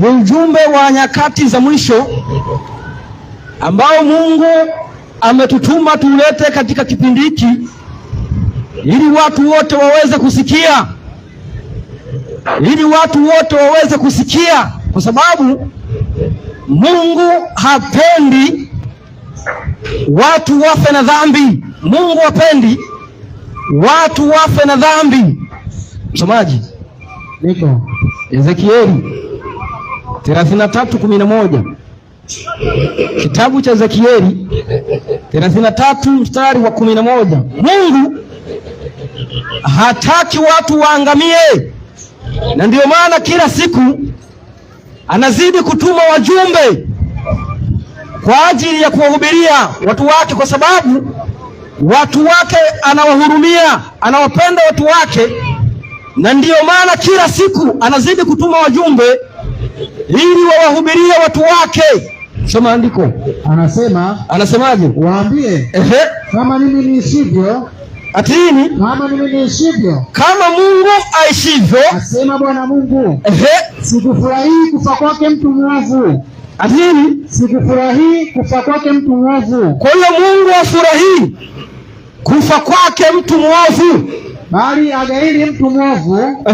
Ni ujumbe wa nyakati za mwisho ambao Mungu ametutuma tulete katika kipindi hiki ili watu wote waweze kusikia, kwa sababu Mungu hapendi watu wafe na dhambi. Mungu hapendi watu wafe na dhambi. Msomaji, niko Ezekieli 33:11. Kitabu cha Ezekieli 33 mstari wa 11. Mungu hataki watu waangamie, na ndio maana kila siku anazidi kutuma wajumbe kwa ajili ya kuwahubiria watu wake, kwa sababu watu wake anawahurumia, anawapenda watu wake, na ndio maana kila siku anazidi kutuma wajumbe ili wawahubirie watu wake. Soma andiko. Anasemaje? Waambie, kama mimi niishivyo. Atini? Kama mimi niishivyo, kama Mungu aishivyo, asema Bwana Mungu, sikufurahii kufa kwake mtu mwovu. Atini? Sikufurahii kufa kwake mtu mwovu. Kwa hiyo Mungu afurahii kufa kwake mtu mwovu, bali agairi mtu mwovu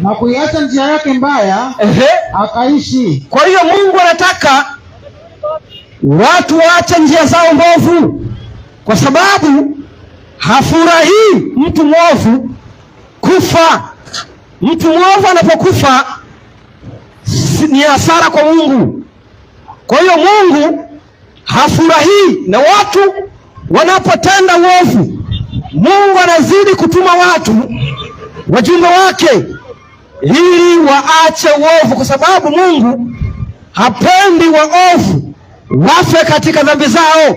na kuiacha njia yake mbaya akaishi. Kwa hiyo Mungu anataka watu waache njia zao mbovu, kwa sababu hafurahii mtu mwovu kufa. Mtu mwovu anapokufa ni hasara kwa Mungu. Kwa hiyo Mungu hafurahii na watu wanapotenda uovu. Mungu anazidi kutuma watu, wajumbe wake, ili waache uovu, kwa sababu Mungu hapendi waovu wafe katika dhambi zao.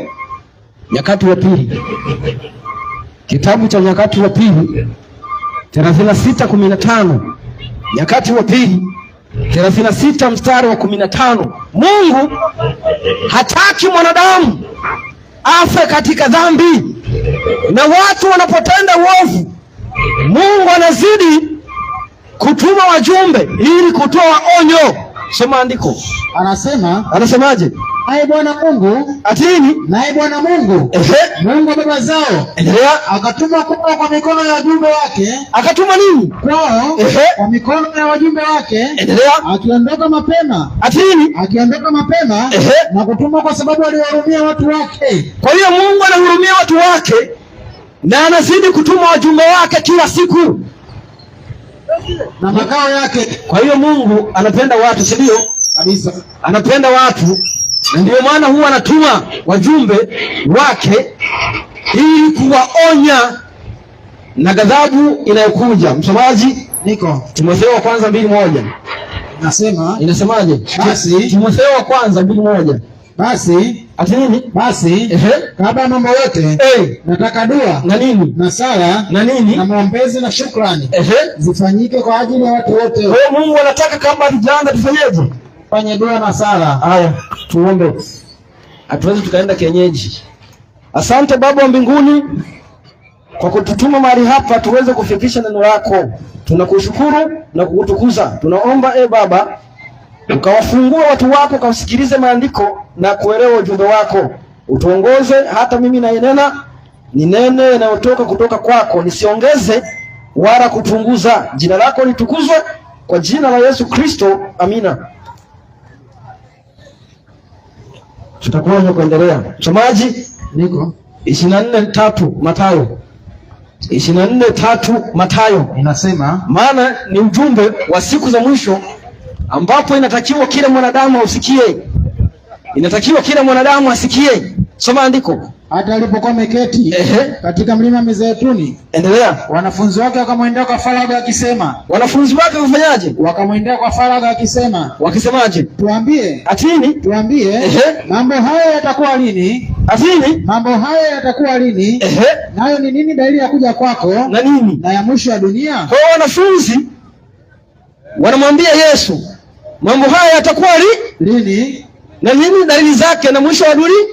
Nyakati wa pili, kitabu cha Nyakati wa pili 36:15. Nyakati wa pili 36 mstari wa 15. Mungu hataki mwanadamu afe katika dhambi, na watu wanapotenda uovu Mungu anazidi kutuma wajumbe ili kutoa onyo. Soma andiko. Anasemaje? Naye Bwana Mungu, atini? Naye Bwana Mungu, Mungu wa baba zao, akatuma kwao kwa mikono ya wajumbe wake. Akatuma nini? Kwao kwa mikono ya wajumbe wake. Akiondoka mapema. Atini? Akiondoka mapema na kutuma kwa sababu aliwahurumia watu wake. Kwa hiyo Mungu anahurumia watu wake na anazidi kutuma wajumbe wake kila siku na makao yake. Kwa hiyo Mungu anapenda watu, si ndio? Kabisa. Anapenda watu, na ndio maana huwa anatuma wajumbe wake ili kuwaonya na ghadhabu inayokuja. Msomaji, niko Timotheo wa kwanza 2:1. Inasemaje? Basi Timotheo wa kwanza 2:1. Basi atini? Basi kabla ya mambo yote nataka dua na nini na sala na nini na maombezi na shukrani zifanyike kwa ajili ya watu wote. Kwa hiyo Mungu anataka kabla tujaanza tufanyeje? Fanye dua na sala. Haya, tuombe. Hatuwezi tukaenda kienyeji. Asante Baba wa mbinguni kwa kututuma mahali hapa tuweze kufikisha neno lako. Tunakushukuru na kukutukuza. Tunaomba Baba, ukawafungue watu wako, kausikilize maandiko na kuelewa ujumbe wako. Utuongoze hata mimi nayenena ni nene inayotoka kutoka kwako, nisiongeze wala kupunguza. Jina lako litukuzwe kwa jina la Yesu Kristo. Amina. Tutakuwa kuendelea. Msomaji, niko 24:3 Mathayo. 24:3 Mathayo inasema, maana ni ujumbe wa siku za mwisho ambapo inatakiwa kila mwanadamu ausikie. Inatakiwa kila mwanadamu asikie. Soma andiko. Hata alipokuwa ameketi katika mlima Mizeituni, endelea, wanafunzi wake wakamwendea kwa faragha akisema. Wanafunzi wake wafanyaje? Wakamwendea kwa faragha akisema. Wakisemaje? Tuambie. Atini? Tuambie. Mambo haya yatakuwa lini? Atini? Mambo haya yatakuwa lini? Nayo ni nini dalili ya kuja kwako? Na nini? Na ya mwisho ya dunia? Kwa wanafunzi wanamwambia Yesu, mambo haya yatakuwa lini? Na nini dalili zake na mwisho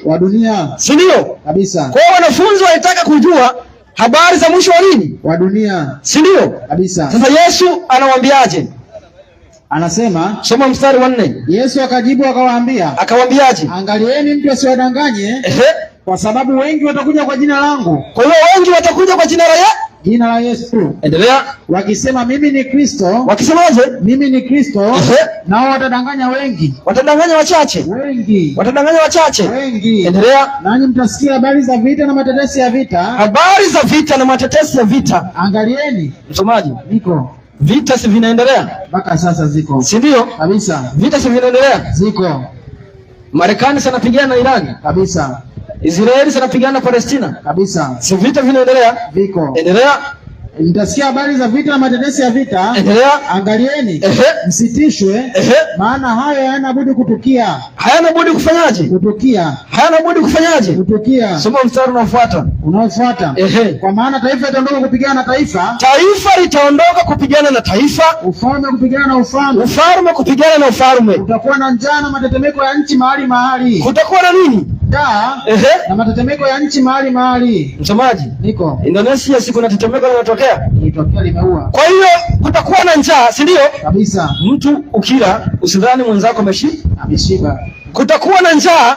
wa dunia? Si ndio? Kabisa. Kwa wanafunzi walitaka kujua habari za mwisho wa nini? Wa dunia. Si ndio? Kabisa. Sasa Yesu anawaambiaje? Anasema, soma mstari wa 4. Yesu akajibu akawaambia. Akawaambiaje? Angalieni mtu asiwadanganye, kwa sababu wengi watakuja kwa jina langu. Kwa hiyo wengi watakuja kwa jina la Yesu. Endelea. Wakisema mimi ni Kristo. Wakisemaje? Mimi ni Kristo. Nao watadanganya wengi. Watadanganya wachache. Wengi. Watadanganya wachache. Wengi. Endelea. Nanyi mtasikia habari za vita na matetesi ya vita. Habari za vita na matetesi ya vita. Angalieni. Msomaji. Niko. Vita si vinaendelea? Mpaka sasa ziko. Si ndio? Kabisa. Vita si vinaendelea? Ziko. Marekani sana pigana na Irani. Kabisa. Israeli sana pigana na Palestina. Kabisa. Si vita vinaendelea? Viko. Endelea. Mtasikia habari za vita na matetesi ya vita. Endelea. Angalieni. Msitishwe. Maana hayo hayana budi kutukia. Hayana budi kufanyaje? Kutukia. Hayana budi kufanyaje? Kutukia. Soma mstari unaofuata. Kwa maana taifa litaondoka kupigana na taifa. Taifa litaondoka kupigana na taifa. Ufalme kupigana na ufalme. Ufalme kupigana na ufalme. Kutakuwa na njaa na matetemeko ya nchi mahali mahali. Kutakuwa na nini? Njaa na matetemeko ya nchi mahali mahali. Msomaji. Niko. Indonesia siku na tetemeko linatokea. Ilitokea limeua. Kwa hiyo kutakuwa na njaa, si ndio? Kabisa. Mtu ukila usidhani mwenzako ameshiba. Kutakuwa na njaa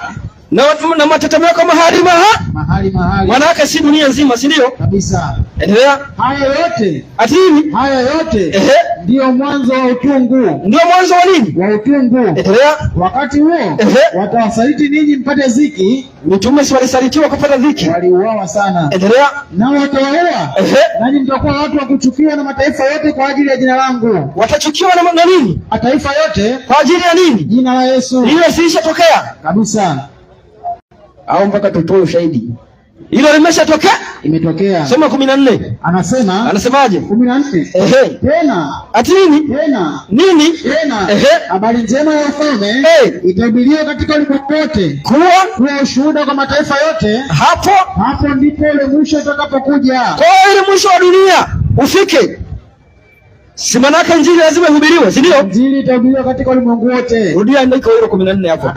na matetemeko mahali mahali. Maana yake si dunia nzima, si ndio? Kabisa. Endelea. Haya yote. Atini? Haya yote. Ndio mwanzo wa utungu. Ndio mwanzo wa nini? Wa utungu. Endelea. Wakati huo watawasaliti ninyi mpate dhiki. Mitume si walisalitiwa kupata dhiki? Waliuawa sana. Endelea. Nao watawaua. Nanyi mtakuwa watu wa kuchukiwa na mataifa yote kwa ajili ya jina langu. Watachukiwa na nini? Mataifa yote. Kwa ajili ya nini? Jina la Yesu. Hilo silishatokea? Kabisa. Au mpaka tutoe ushahidi? Hilo limeshatokea? Imetokea. Soma 14. Anasemaje? 14. Tena. Ati nini? Tena. Nini? Tena. Habari njema ya ufalme itahubiriwa katika ulimwengu wote. Kuwa ushuhuda kwa mataifa yote. Hapo ndipo ule mwisho utakapokuja. Kwa hiyo ile mwisho wa dunia ufike. Si manaka injili lazima ihubiriwe, si ndio? Injili itahubiriwa katika ulimwengu wote. Rudia andiko hilo 14 hapo.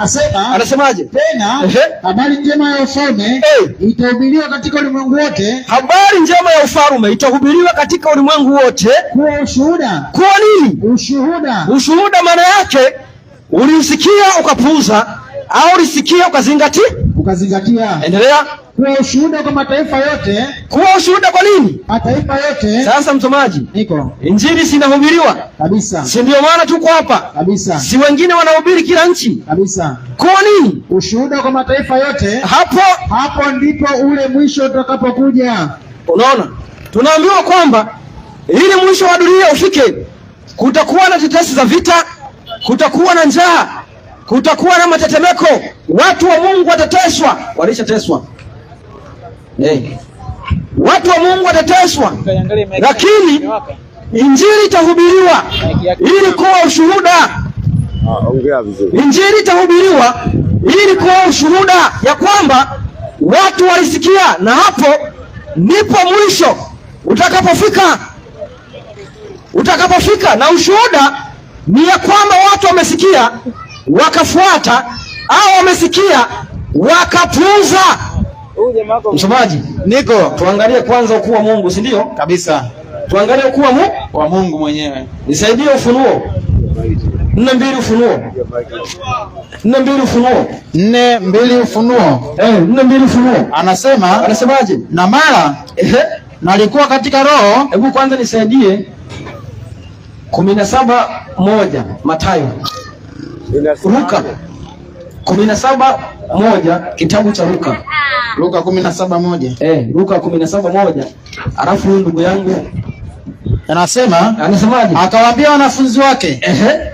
Anasemaje? Tena, habari njema ya ufalme itahubiriwa katika ulimwengu wote. Habari njema ya ufalme itahubiriwa katika ulimwengu wote. Kuwa ushuhuda. Kuwa nini? Ushuhuda. Ushuhuda maana yake ulisikia ukapuuza au ulisikia ukazingatia. Endelea. Kuwa ushuhuda kwa mataifa yote. Kuwa ushuhuda kwa nini? Mataifa yote. Sasa msomaji. Niko. Injili sinahubiriwa. Kabisa. Si ndio maana tuko hapa? Kabisa. Si wengine wanahubiri kila nchi? Kabisa. Kwa nini? Ushuhuda kwa mataifa yote. Hapo ndipo ule mwisho utakapokuja. Unaona? Tunaambiwa kwamba ili mwisho wa dunia ufike, kutakuwa na tetesi za vita, kutakuwa na njaa, kutakuwa na matetemeko, watu wa Mungu watateswa, walishateswa. Watu wa Mungu watateswa, lakini injili itahubiriwa ili kuwa ushuhuda. Injili itahubiriwa ili kuwa ushuhuda ya kwamba watu walisikia, na hapo ndipo mwisho utakapofika. Na ushuhuda ni ya kwamba watu wamesikia wakafuata, au wamesikia wakapuuza. Msomaji, niko. Tuangalie kwanza ukuu wa Mungu, si ndio? Kabisa. Tuangalie ukuu wa Mungu mwenyewe. Nisaidie Ufunuo 4:2. Ufunuo 4:2. Ufunuo 4:2. Ufunuo 4:2. Ufunuo anasemaje? Na mara nalikuwa katika roho. Hebu kwanza nisaidie 17:1 Mathayo. Luka 17:1 kitabu cha Luka. Luka 17:1. Luka 17:1. Alafu ndugu yangu anasemaje? Akawaambia wanafunzi wake,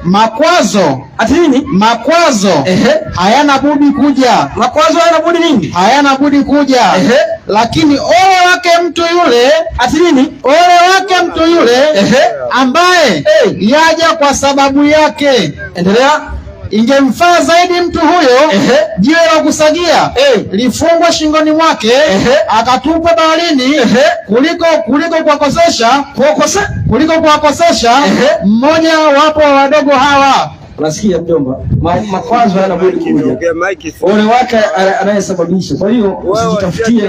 makwazo. Ati nini? Makwazo hayana budi kuja. Makwazo hayana budi nini? Hayana budi kuja. Lakini ole wake mtu yule. Ati nini? Ole wake mtu yule ambaye yaja kwa sababu yake. Endelea. Ingemfaa zaidi mtu huyo jiwe la kusagia lifungwe shingoni mwake akatupwe baharini kuliko kuwakosesha mmoja wapo wa wadogo hawa. Unasikia mjomba? Makwazo hayana budi kuja. Ole wake anayesababisha. Kwa hiyo usijitafutie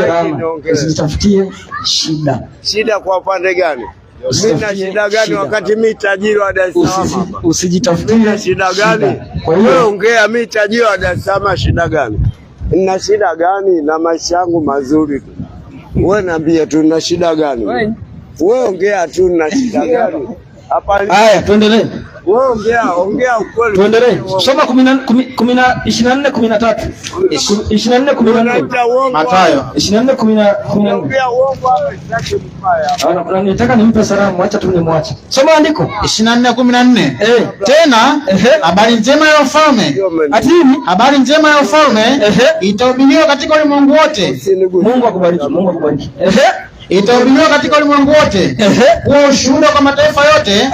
laana, usijitafutie shida. Shida kwa upande gani? Mimi na shida gani wakati mimi tajiri wa Dar es Salaam? Usijitafutie shida gani? Kwa hiyo ongea, mimi tajiri wa Dar es Salaam, shida gani? Nina shida gani na maisha yangu mazuri tu? Wewe niambie tu nina shida gani? Wewe ongea tu nina shida gani? Haya, tuendelee. Wewe ongea ukweli. Tuendelee. Soma 24:13. 24:14. Mathayo. 24:14. Ongea uongo hapa sitaki mbaya. Nataka nimpe salamu, acha tu nimwache. Soma andiko. 24:14. Tena habari njema ya ufalme. Atini habari njema ya ufalme itahubiriwa katika ulimwengu wote. Mungu akubariki. Mungu akubariki. Itahubiriwa katika ulimwengu wote kuwa ushuhuda kwa mataifa yote.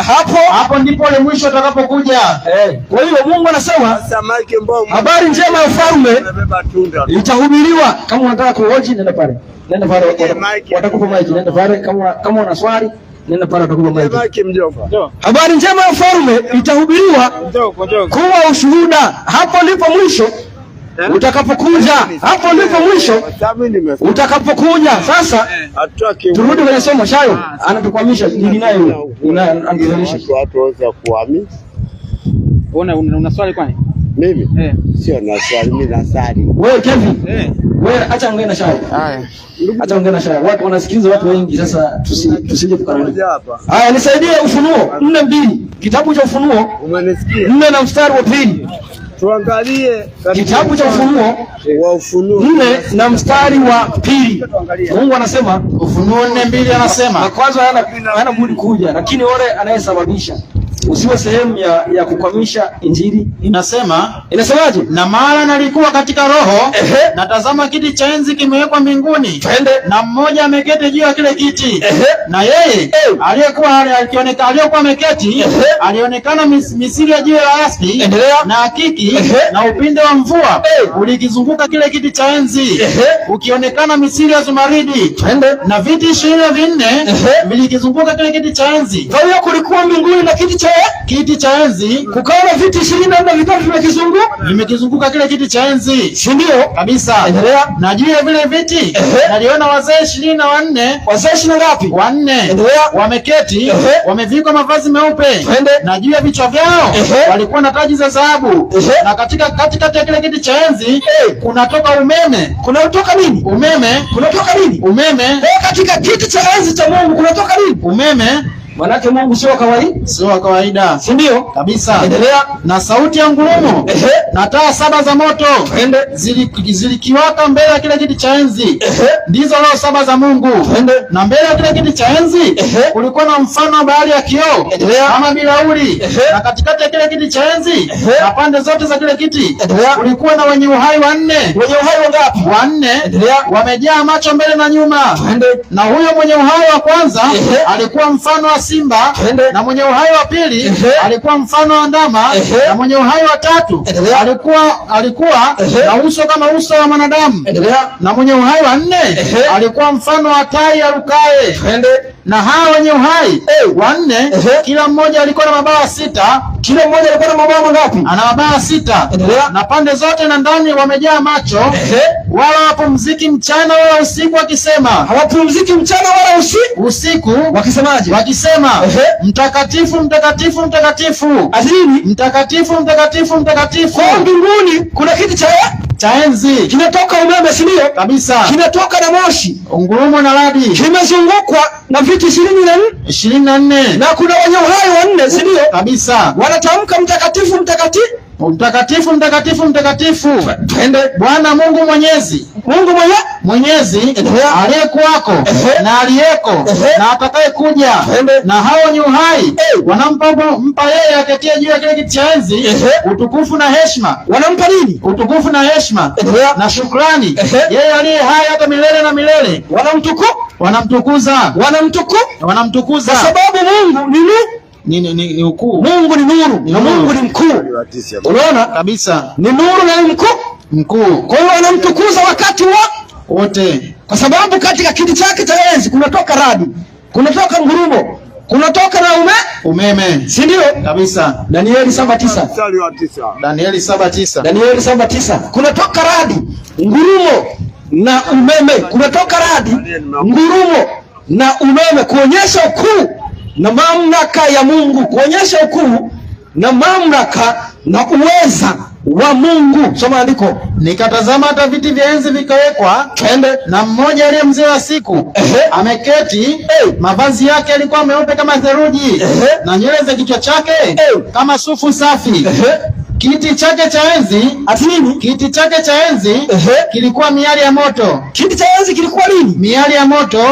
Hapo ndipo ule mwisho utakapokuja. Kwa hiyo Mungu anasema habari njema ya ufalme itahubiriwa. Kama unataka kuhoji, nenda pale. Nenda pale, watakupa mic. Nenda pale kama una swali, nenda pale, watakupa mic. Habari njema ya ufalme itahubiriwa kuwa ushuhuda. Hapo ndipo mwisho utakapokuja. Hapo ndipo mwisho utakapokuja. Sasa turudi kwenye somo. Shayo anatukwamisha nini nayo? Unaandilisha watu waweza kuamini. Una swali kwani? Mimi sio na swali, mimi na swali. Wewe Kevin, wewe acha ongea na Shayo. Acha ongea na Shayo. Watu wanasikiliza, watu wengi. Sasa tusije tukarudi hapa. Haya, nisaidie Ufunuo 4:2. Kitabu cha Ufunuo umenisikia? 4 na mstari wa 2. Tuangalie kitabu cha Ufunuo 4 na mstari wa 2. Mungu anasema, Ufunuo 4:2 anasema, na kwanza hana budi kuja, lakini yule anayesababisha usiwe sehemu ya kukwamisha injili. Inasemaje? Na mara nalikuwa katika roho, na tazama kiti cha enzi kimewekwa mbinguni, na mmoja ameketi juu ya kile kiti. Na yeye aliyekuwa ameketi alionekana misili ya jiwe la yaspi na akiki na upinde wa mvua ulikizunguka kile kiti cha enzi, ukionekana misili ya zumaridi, na viti 24 vilikizunguka kile kiti cha enzi. Kwa hiyo kulikuwa mbinguni na kiti cha enzi, kukawa na viti 24 vitatu vimekizunguka kile kiti cha enzi, si ndio? Kabisa. Na juu ya vile viti naliona wazee 24. Wazee 20 ngapi? 4 wameketi, wamevikwa mavazi meupe, na juu ya vichwa vyao walikuwa na taji za dhahabu. Na katikati ya kile kiti cha enzi kunatoka umeme. Kunatoka nini? Umeme. Kunatoka nini? Umeme. Katika kiti cha enzi cha Mungu kunatoka nini? Umeme. Manake Mungu sio kawaida, si ndio? Kabisa. Endelea. Na sauti ya ngurumo na taa 7 za moto zilikiwaka mbele ya kile kiti cha enzi, ndizo roho 7 za Mungu. Na mbele ya kile kiti cha enzi kulikuwa na mfano wa bahari ya kioo kama bilauri, na katikati ya kile kiti cha enzi na pande zote za kile kiti kulikuwa na wenye uhai 4. Wenye uhai wangapi? 4. Wamejaa macho mbele na nyuma. Na huyo mwenye uhai wa kwanza alikuwa mfano wa simba, na mwenye uhai wa pili alikuwa mfano wa ndama, na mwenye uhai wa tatu alikuwa na uso kama uso wa mwanadamu, na mwenye uhai wa 4 alikuwa mfano wa tai arukaye. Na hao wenye uhai 4 kila mmoja alikuwa na mabawa 6. Kila mmoja alikuwa na mabawa mangapi? Ana mabawa 6. Na pande zote na ndani wamejaa macho, wala hawapumziki mchana wala usiku, wakisema. Hawapumziki mchana wala usiku. Wakisemaje? Wakisema, mtakatifu mtakatifu mtakatifu, azini mtakatifu mtakatifu mtakatifu. Kwa mbinguni kuna kiti cha enzi, kinatoka umeme, si ndio? Kabisa. Kinatoka na moshi, ngurumo na radi, kimezungukwa na viti 24, na kuna wenye uhai 4, si ndio? Kabisa. Wanatamka mtakatifu mtakatifu mtakatifu mtakatifu mtakatifu, Bwana Mungu Mwenyezi. Mungu Mwenyezi aliyekuwako na aliyeko na atakaye kuja. Na hao wenye uhai wanampa yeye aketie juu ya kile kiti cha enzi utukufu na heshima. Wanampa nini? Utukufu na heshima na shukrani, yeye aliye hai hata milele na milele. Wanamtukuza kwa sababu Mungu ni ukuu. Mungu ni nuru na Mungu ni mkuu. Unaona? Kabisa. Ni nuru na ni mkuu. Kwa hiyo wanamtukuza wakati wote, kwa sababu katika kiti chake cha enzi kunatoka radi, kunatoka ngurumo, kunatoka na umeme, si ndio? Kabisa. Danieli 7:9. Danieli 7:9. Danieli 7:9. Kunatoka radi, ngurumo na umeme. Kunatoka radi, ngurumo na umeme, kuonyesha ukuu na mamlaka ya Mungu, kuonyesha ukuu na mamlaka na uweza wa Mungu. Soma andiko. Nikatazama hata viti vya enzi vikawekwa, twende, na mmoja aliye mzee wa siku ameketi. Mavazi yake yalikuwa meupe kama theluji, na nywele za kichwa chake kama sufu safi. Kiti chake cha enzi, atini, kiti chake cha enzi kilikuwa miali ya moto. Kiti cha enzi kilikuwa nini? Miali ya moto.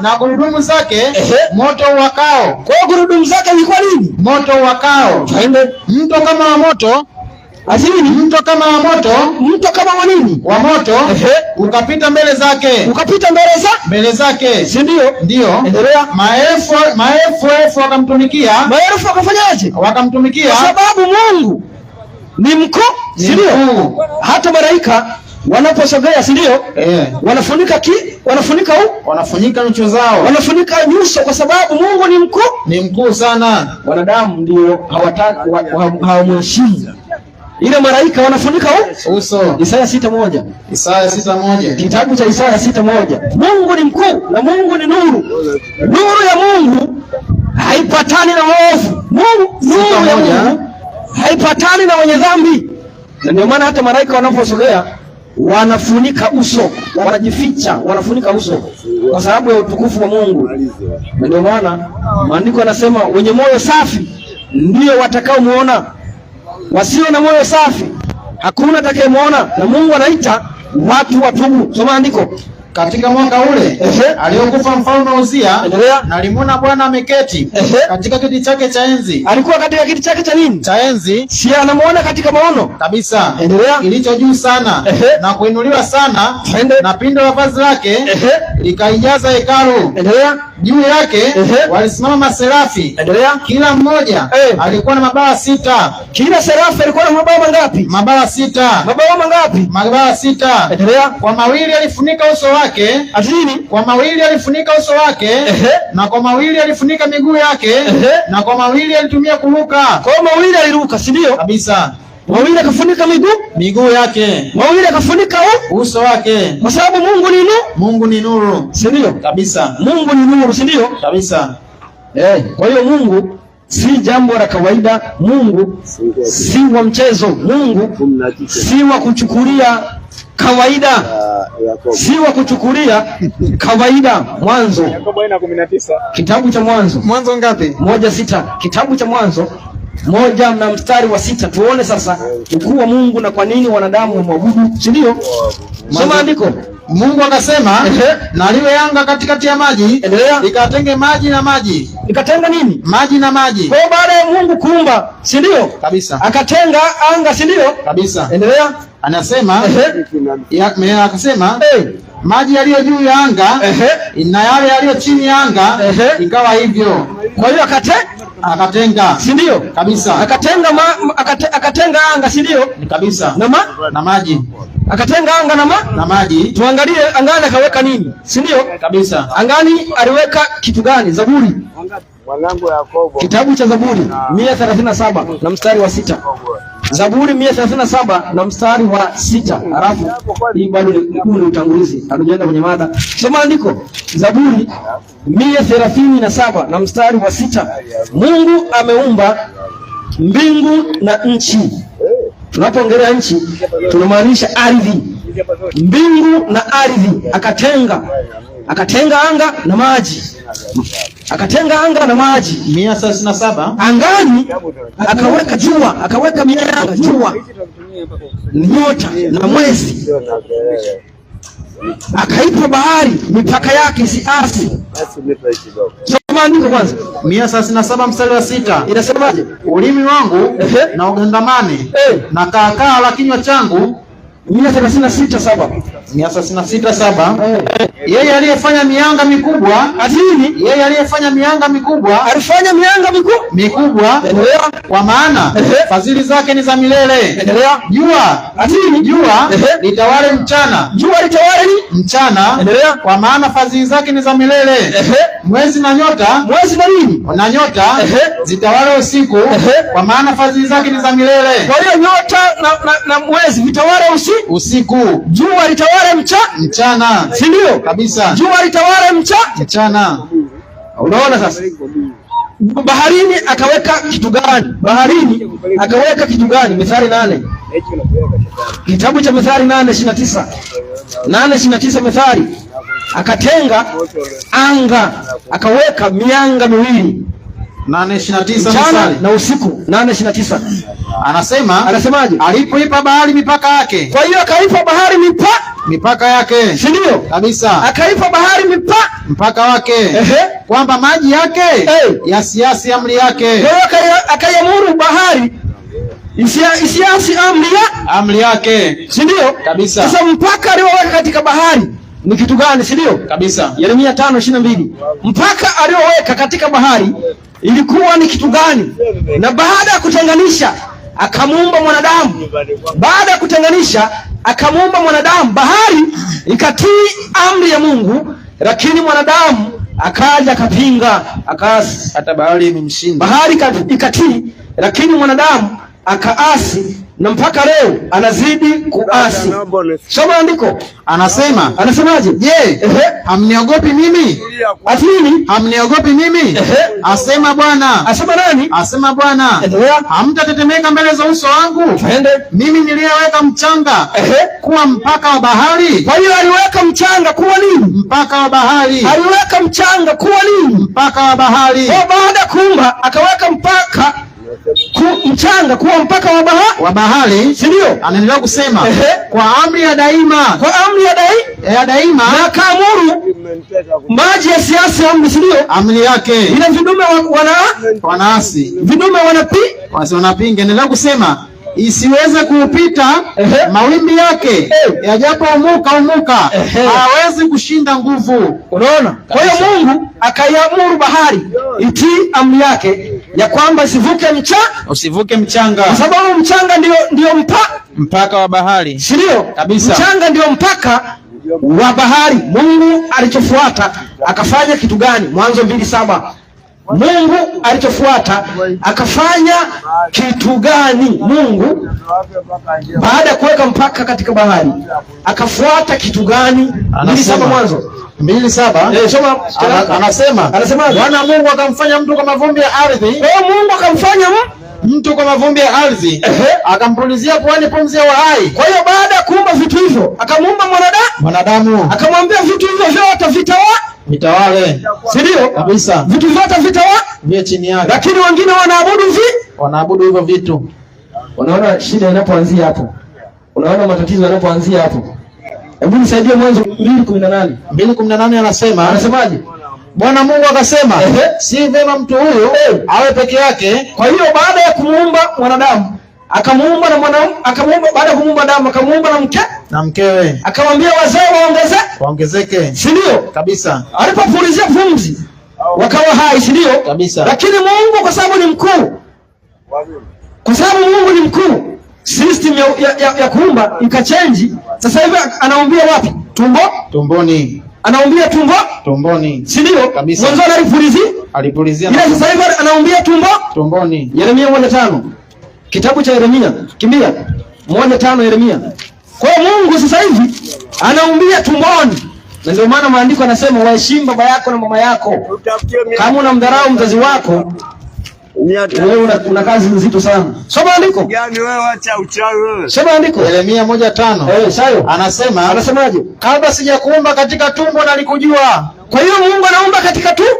Na gurudumu zake moto uwakao. Kwa hiyo gurudumu zake ilikuwa nini? Moto uwakao. Twende. Mto kama wa moto, atini, mto kama wa moto, mto kama wa nini? Wa moto. Ukapita mbele zake, ukapita mbele zake, si ndio? Ndio. Endelea. Maelfu wakamtumikia. Maelfu wakafanyaje? Wakamtumikia, kwa sababu Mungu ni mkuu, si ndio? Hata malaika wanaposogea, si ndio? Wanafunika nyuso zao, wanafunika nyuso, kwa sababu Mungu ni mkuu, ni mkuu sana. Wanadamu ndio hawamheshimu. Ile malaika wanafunika uso. Isaya 6:1. Isaya 6:1. Kitabu cha Isaya 6:1. Mungu ni mkuu na Mungu ni nuru. Nuru ya Mungu haipatani na waovu. Nuru ya Mungu haipatani na wenye dhambi. Na ndio maana hata malaika wanaposogea wanafunika uso, wanajificha, wanafunika uso kwa sababu ya utukufu wa Mungu. Na ndio maana maandiko yanasema wenye moyo safi ndio watakaomuona, wasio na moyo safi hakuna atakayemuona. Na Mungu anaita watu watubu. Soma andiko. Katika mwaka ule aliokufa mfalme Uzia, nalimwona Bwana ameketi katika kiti chake cha enzi. Alikuwa katika kiti chake cha nini? Cha enzi. Si anamuona katika maono kabisa. Endelea. Kilicho juu sana na kuinuliwa sana, na pindo la vazi lake likaijaza hekalu. Endelea. Juu yake walisimama maserafi. Endelea. Kila mmoja alikuwa na mabawa 6. Kila serafi alikuwa na mabawa mangapi? Mabawa 6. Mabawa mangapi? Mabawa 6. Endelea. Kwa mawili alifunika uso wake. Atini? Kwa mawili alifunika uso wake, na kwa mawili alifunika miguu yake, na kwa mawili alitumia kuruka. Kwa mawili aliruka, si ndio? Kabisa. Mawili akafunika miguu yake, mawili akafunika uso wake, kwa sababu Mungu ni nuru, si ndio? Kabisa. Mungu ni nuru, si ndio? Kabisa. Kwa hiyo Mungu si jambo la kawaida. Mungu si wa mchezo. Mungu si wa kuchukulia kawaida, si wa kuchukulia kawaida. Mwanzo, kitabu cha Mwanzo. Mwanzo ngapi? 1:6. Kitabu cha Mwanzo 1 na mstari wa 6. Tuone sasa ukuu wa Mungu na kwa nini wanadamu wamwabudu, si ndio? Soma andiko. Mungu akasema, na liwe anga katikati ya maji. Endelea. Ikatenge maji na maji. Ikatenga nini? Maji na maji. Kwa baada ya Mungu kuumba, si ndio? Kabisa. Akatenga anga, si ndio? Kabisa. Endelea. Anasema akasema maji yaliyo juu ya anga na yale yaliyo chini ya anga ikawa hivyo. Kwa hiyo akatenga, si ndio? Kabisa. Akatenga anga, si ndio? Kabisa. Na maji. Akatenga anga na maji. Tuangalie angani akaweka nini, si ndio? Kabisa. Angani aliweka kitu gani? Zaburi. Mwanangu Yakobo. Kitabu cha Zaburi 137 na mstari wa 6. Zaburi 137 na mstari wa 6. Alafu hii bado ni utangulizi, hatujaenda kwenye mada. Soma andiko. Zaburi 137 na mstari wa 6. Mungu ameumba mbingu na nchi. Tunapoongelea nchi tunamaanisha ardhi. Mbingu na ardhi. Akatenga anga na maji. Akatenga anga na maji. 137. Angani akaweka jua, akaweka mianga, jua, nyota na mwezi. Akaipa bahari mipaka yake isiasi. Soma andiko kwanza. 137 mstari wa 6. Inasemaje? Ulimi wangu na ugandamane na kaakaa la kinywa changu. 136:7. 136:7. Yeye aliyefanya mianga mikubwa. Atini? Yeye aliyefanya mianga mikubwa. Alifanya mianga mikubwa. Endelea. Kwa maana fadhili zake ni za milele. Endelea. Jua. Atini? Jua litawale mchana. Jua litawale ni mchana. Endelea. Kwa maana fadhili zake ni za milele. Mwezi na nyota. Mwezi na nini? Na nyota zitawale usiku. Kwa maana fadhili zake ni za milele. Kwa hiyo nyota na mwezi vitawale usiku. Jua litawale mchana. Si ndio? Kabisa. Jua litawale mchana. Unaona sasa? baharini akaweka kitu gani? Baharini akaweka kitu gani? Mithali 8. Kitabu cha Mithali 8:29. 8:29 Mithali. Akatenga anga, akaweka mianga miwili. 8:29 Mchana na usiku. 8:29. Anasemaje? Alipoipa bahari mipaka yake. Kwa hiyo akaipa bahari mipaka yake. Si ndio? Kabisa. Akaipa bahari mpaka wake. Kwamba maji yake yasiasi amri yake. Kwa hiyo akayamuru bahari isiasi amri yake. Si ndio? Kabisa. Sasa mpaka alioweka katika bahari ni kitu gani? Si ndio? Kabisa. Yeremia 5:22. Mpaka alioweka katika bahari ilikuwa ni kitu gani? Na baada ya kutenganisha akamuumba mwanadamu. Baada ya kutenganisha akamuumba mwanadamu. Bahari ikatii amri ya Mungu, lakini mwanadamu akaja akapinga, akaasi. Hata bahari imemshinda. Bahari ikatii, lakini mwanadamu akaasi, na mpaka leo anazidi kuasi. Soma andiko. Anasemaje? Je, hamniogopi mimi? Ati nini? Hamniogopi mimi? Asema Bwana. Asema nani? Asema Bwana. Hamtatetemeka mbele za uso wangu? Mimi niliyeweka mchanga kuwa mpaka wa bahari. Kwa hiyo aliweka mchanga kuwa nini? Mpaka wa bahari. Aliweka mchanga kuwa nini? Mpaka wa bahari. Kwa baada ya kuumba akaweka mchanga kuwa mpaka wa bahari, si ndio? Anaendelea kusema kwa amri ya daima. Kwa amri ya daima. Na kaamuru maji yasiasi amri, si ndio? Amri yake. Ile vidume wanaasi. Vidume wanapinga. Anaendelea kusema isiweze kuupita mawimbi yake, yajapo umuka hawezi kushinda nguvu. Unaona? Kwa hiyo Mungu akaiamuru bahari itii amri yake ya kwamba usivuke mchanga, kwa sababu mchanga ndio mpaka wa bahari, si ndio? Kabisa. Mchanga ndio mpaka wa bahari. Mungu alichofuata akafanya kitu gani? Mwanzo 2:7. Mungu alichofuata akafanya kitu gani? Mungu baada ya kuweka mpaka katika bahari akafuata kitu gani? 2:7 Mwanzo 2:7. Soma. Anasema Bwana Mungu akamfanya mtu kama vumbi ya ardhi. Mungu akamfanya mtu kama vumbi ya ardhi, akampulizia puani pumzi ya uhai. Kwa hiyo baada ya kuumba vitu hivyo akamuumba mwanadamu, akamwambia vitu hivyo vyote vitawale, si ndio? Kabisa. Vitu vyote vye chini yake. Lakini wengine wanaabudu hivyo vitu. Unaona shida inapoanzia hapo. Unaona matatizo yanapoanzia hapo. Hebu nisaidie Mwanzo 2:18. 2:18 anasemaje? Bwana Mungu akasema, si vema mtu huyu awe peke yake. Kwa hiyo baada ya kumuumba mwanadamu akamuumba na baada ya kumuumba Adamu akamuumba na mkewe. Akamwambia wazee waongezeke. Si ndio? Kabisa. Alipopulizia pumzi wakawa hai, si ndio? Kabisa. Lakini Mungu kwa sababu ni mkuu, system ya kuumba ikachange. Sasa hivi anaumbia wapi? Tumboni. Anaumbia tumboni. Si ndio? Kabisa. Mwanzo alipulizia. Ila sasa hivi anaumbia tumboni. Yeremia 1:5. Kitabu cha Yeremia. Kimbia. 1:5 Yeremia. Kwa Mungu sasa hivi anaumbia tumboni. Na ndio maana maandiko yanasema waheshimu baba yako na mama yako. Kama unamdharau mzazi wako, wewe una kazi nzito sana. Soma andiko. Yaani wewe acha uchawi wewe. Soma andiko. Yeremia 1:5. Sayo. Anasemaje? Kabla sijakuumba katika tumbo nalikujua. Kwa hiyo Mungu anaumba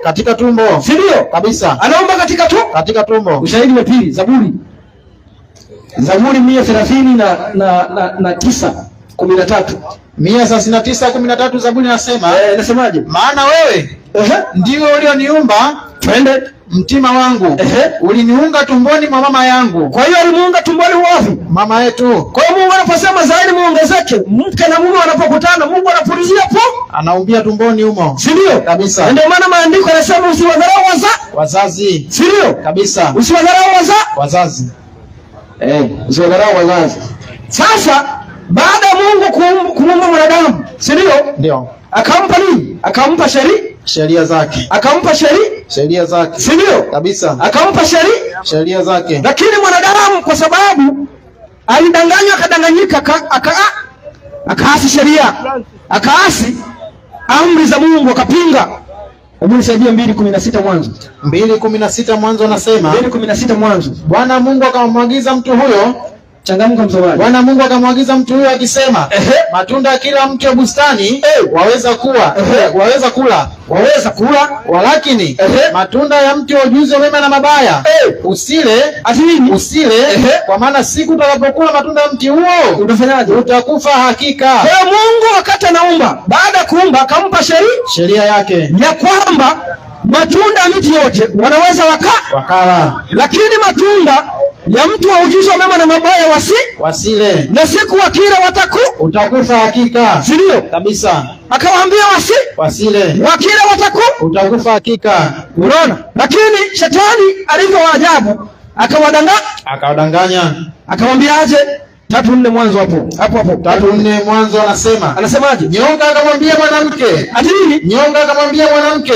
katika tumbo. Si ndio? Kabisa. Anaumba katika tumbo. Ushahidi wa pili, Zaburi 139:13. 139:13 Zaburi inasemaje? Maana wewe ndiwe ulioniumba, twende mtima wangu, uliniunga tumboni mwa mama yangu. Kwa hiyo alimuunga tumboni wapi? Mama yetu. Kwa hiyo Mungu anaposema zaidi muongezeke, mke na mume wanapokutana, Mungu anapulizia anaumbia tumboni humo. Si ndio? Kabisa. Ndio maana maandiko yanasema usiwadharau wazazi. Si ndio? Kabisa. Usiwadharau wazazi. Usiwadharau wazazi. Sasa baada ya Mungu kuumba mwanadamu, si ndio? Ndio. Akampa nini? Akampa sheria zake. Akampa sheria zake. Si ndio? Kabisa. Akampa sheria zake. Lakini mwanadamu kwa sababu alidanganywa, akadanganyika, akaasi sheria, akaasi amri za Mungu, akapinga. Hebu nisaidie 2:16 Mwanzo. 2:16 Mwanzo anasema. 2:16 Mwanzo. Bwana Mungu akamwagiza mtu huyo. Changamka msomaji. Bwana Mungu akamwagiza mtu huyo akisema, matunda ya kila mti wa bustani waweza kula, walakini matunda ya mti wa ujuzi wa mema na mabaya usile, kwa maana siku utakapokula matunda ya mti huo utafanyaje? Utakufa hakika. Kwa Mungu wakati anaumba, baada ya kuumba akampa sheria yake ya kwamba matunda ya miti yote wanaweza wakala, lakini matunda ya mtu wa ujuzi wa mema na mabaya wasile, na siku wakila utakufa hakika. Sindio? Kabisa. Akawaambia wasile, wakila utakufa hakika. Unaona? Lakini shetani alivyo waajabu akawadanganya. Akamwambiaje? 3:4 Mwanzo hapo. 3:4 Mwanzo anasemaje? Nyoka akamwambia mwanamke. Ati nini? Nyoka akamwambia mwanamke,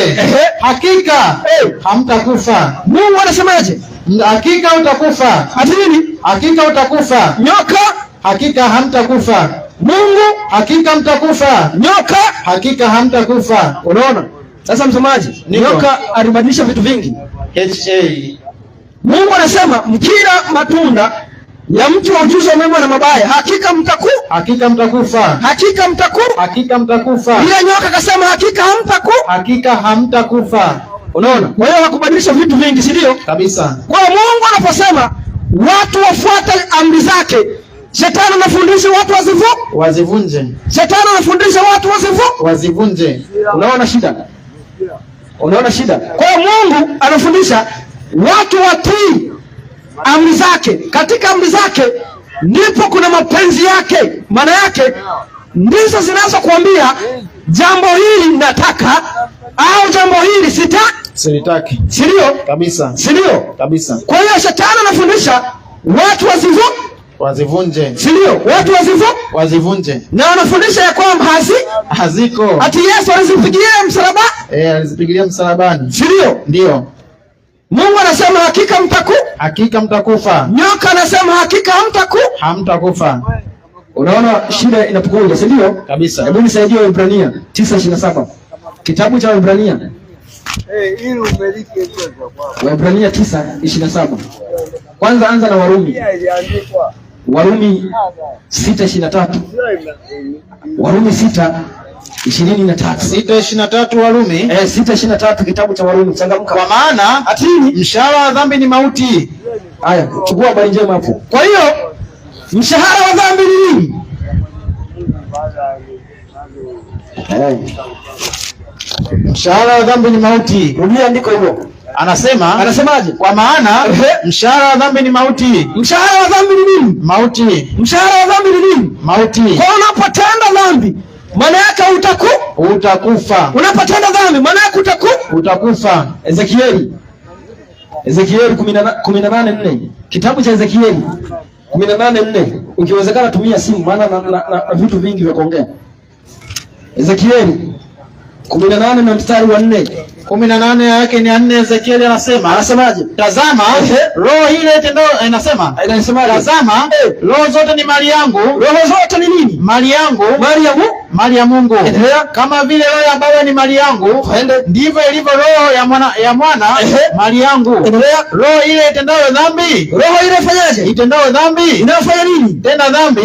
hakika hamtakufa. Mungu anasemaje? Hakika utakufa. Ati nini? Hakika utakufa. Nyoka, hakika hamtakufa. Mungu, hakika mtakufa. Nyoka, hakika hamtakufa. Unaona? Sasa msomaji, nyoka alibadilisha vitu vingi. Mungu anasema mkila matunda ya mti wa ujuzi wa mema na mabaya hakika mtakufa. Hakika mtakufa. Bila nyoka akasema hakika hamtakufa. Unaona? Kwa hiyo hakubadilisha vitu vingi, si ndio? Kabisa. Kwa Mungu anaposema watu wafuate amri zake, shetani anafundisha watu wazivunje. Shetani anafundisha watu wazivunje. Unaona shida? Kwa Mungu anafundisha watu watii amri zake. Katika amri zake ndipo kuna mapenzi yake. Maana yake ndizo zinazokuambia jambo hili nataka au jambo hili silitaki. Sindio? Kabisa. Sindio? Kabisa. Kwa hiyo shetani anafundisha watu wazivunje. Sindio? Watu wazivunje. Na anafundisha ya kwamba haziko. Ati Yesu alizipigilia msalaba? Alizipigilia msalabani. Sindio? Ndio. Mungu anasema hakika mtakufa. Nyoka anasema hakika hamtakufa. Unaona shida inapokuja, si ndio? Kabisa. Hebu nisaidie Waebrania 9:27. Kitabu cha Waebrania. Waebrania 9:27. Kwanza anza na Warumi. Warumi 6:23. Warumi 6:23. 6:23 Warumi. 6:23 kitabu cha Warumi. Changamka. Kwa maana mshahara wa dhambi ni mauti. Haya, chukua habari njema hapo. Kwa hiyo mshahara wa dhambi ni nini? Mshahara wa dhambi ni mauti. Rudia andiko hilo. Anasemaje? Kwa maana mshahara wa dhambi ni mauti. Mshahara wa dhambi ni nini? Mauti. Mshahara wa dhambi ni nini? Mauti. Kwa unapotenda dhambi maana yake utakufa. Unapotenda dhambi maana yake utakufa. Ezekieli 18:4. Kitabu cha Ezekieli 18:4. Ukiwezekana tumia simu maana na vitu vingi vya kuongea. Ezekieli 18 na mstari wa 4. 18 yake ni 4. Ezekieli anasemaje? Tazama, roho ile itendao inasemaje? Tazama, roho zote ni mali yangu. Roho zote ni nini? Mali yangu. Mali ya Mungu. Kama vile roho ya baba ni mali yangu, ndivyo ilivyo roho ya mwana mali yangu. Roho ile itendayo dhambi. Roho ile fanyaje? Itendayo dhambi. Inafanya nini? Tenda dhambi,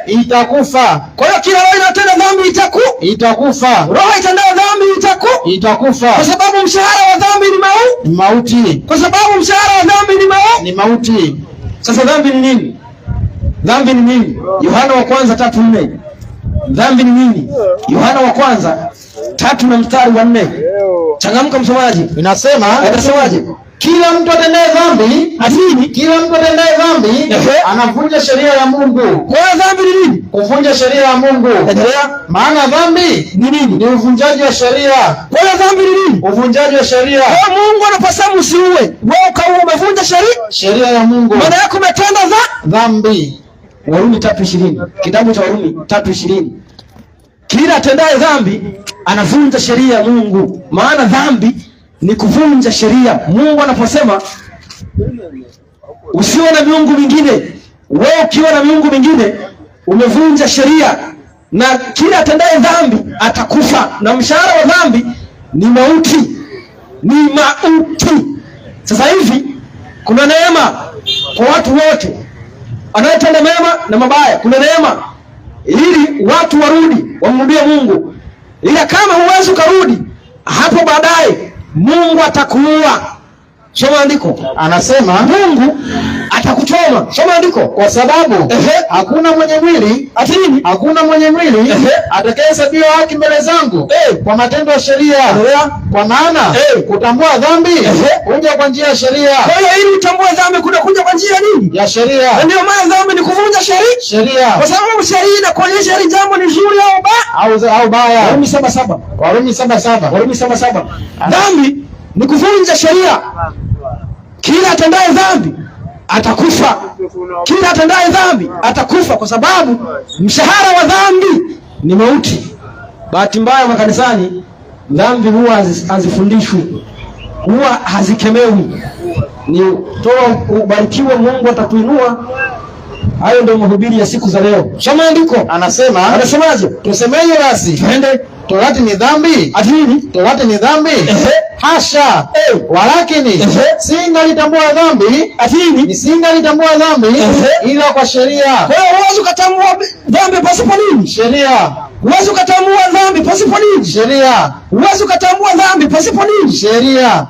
itakufa. Kwa hiyo kila roho inatenda dhambi itakufa. Roho itendayo dhambi itakufa. Kwa sababu mshahara wa dhambi ni mauti. Kwa sababu mshahara wa dhambi ni mauti. Sasa dhambi ni nini? Dhambi ni nini? Yohana wa kwanza 3:4. Dhambi ni nini? Yohana wa kwanza 3 na mstari wa 4. Changamka msomaji. Inasemaje? Kila mtu atendaye dhambi, kila mtu atendaye dhambi anavunja sheria ya Mungu. Kwa hiyo dhambi ni nini? Kuvunja sheria ya Mungu. Maana dhambi ni nini? Ni uvunjaji wa sheria. Kwa hiyo dhambi ni nini? Uvunjaji wa sheria. Kwa Mungu anaposema usiue, wewe ukaua umevunja sheria ya Mungu. Maana yako umetenda dhambi. Warumi 3:20. Kitabu cha Warumi 3:20. Kila atendaye dhambi anavunja sheria ya Mungu. Maana dhambi ni kuvunja sheria. Mungu anaposema usiwe na miungu mingine, wewe ukiwa na miungu mingine umevunja sheria, na kila atendaye dhambi atakufa, na mshahara wa dhambi ni mauti. ni mauti. Sasa hivi kuna neema kwa watu wote, anayetenda mema na mabaya. Kuna neema ili watu warudi wamrudie Mungu, ila kama huwezi ukarudi, hapo baadaye Mungu atakuua. Soma andiko, anasema Mungu atakuchoma. Soma andiko, kwa sababu hakuna mwenye mwili atini, hakuna mwenye mwili atakayehesabiwa haki mbele zangu kwa matendo ya sheria. Kwa maana kutambua dhambi kuja kwa njia ya sheria. Kwa hiyo ili utambue dhambi kuna kuja kwa njia nini? Ya sheria. Ndio maana dhambi ni kuvunja sheria. Kwa sababu sheria inakuonyesha hili jambo ni zuri au baya. Warumi 7:7. Warumi 7:7. Warumi 7:7. Dhambi ni kuvunja sheria. Kila atendaye dhambi atakufa. Kila atendaye dhambi atakufa, kwa sababu mshahara wa dhambi ni mauti. Bahati mbaya makanisani dhambi huwa hazifundishwi, huwa hazikemewi. Ni toa ubarikiwe, Mungu atakuinua. Hayo ndio mahubiri ya siku za leo. Soma andiko, anasemaje? Tusemeje basi? Twende. Torati ni dhambi? Atini, Torati ni dhambi? Hasha. Walakini singalitambua dhambi. Atini, nisingalitambua dhambi ila kwa sheria. Kwa hiyo huwezi ukatambua dhambi pasipo nini? Sheria. Huwezi ukatambua dhambi pasipo nini? Sheria. Huwezi ukatambua dhambi pasipo nini? Sheria.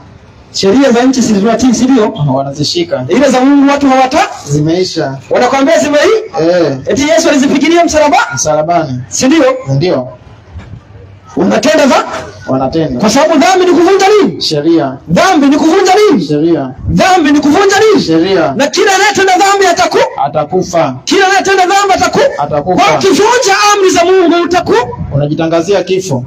Sheria za nchi zilizotii, si ndio? Wanazishika. Ile za Mungu watu zimeisha. Wanakuambia eti Yesu alizipigilia msalabani. Si ndio? Ndio. Unatenda wanatenda. Kwa sababu dhambi ni kuvunja nini? Sheria. Dhambi ni kuvunja nini? Sheria. Dhambi ni kuvunja nini? Sheria. Na kila anayetenda dhambi atakufa. Kila anayetenda dhambi atakufa. Kwa kivunja amri za Mungu unajitangazia kifo.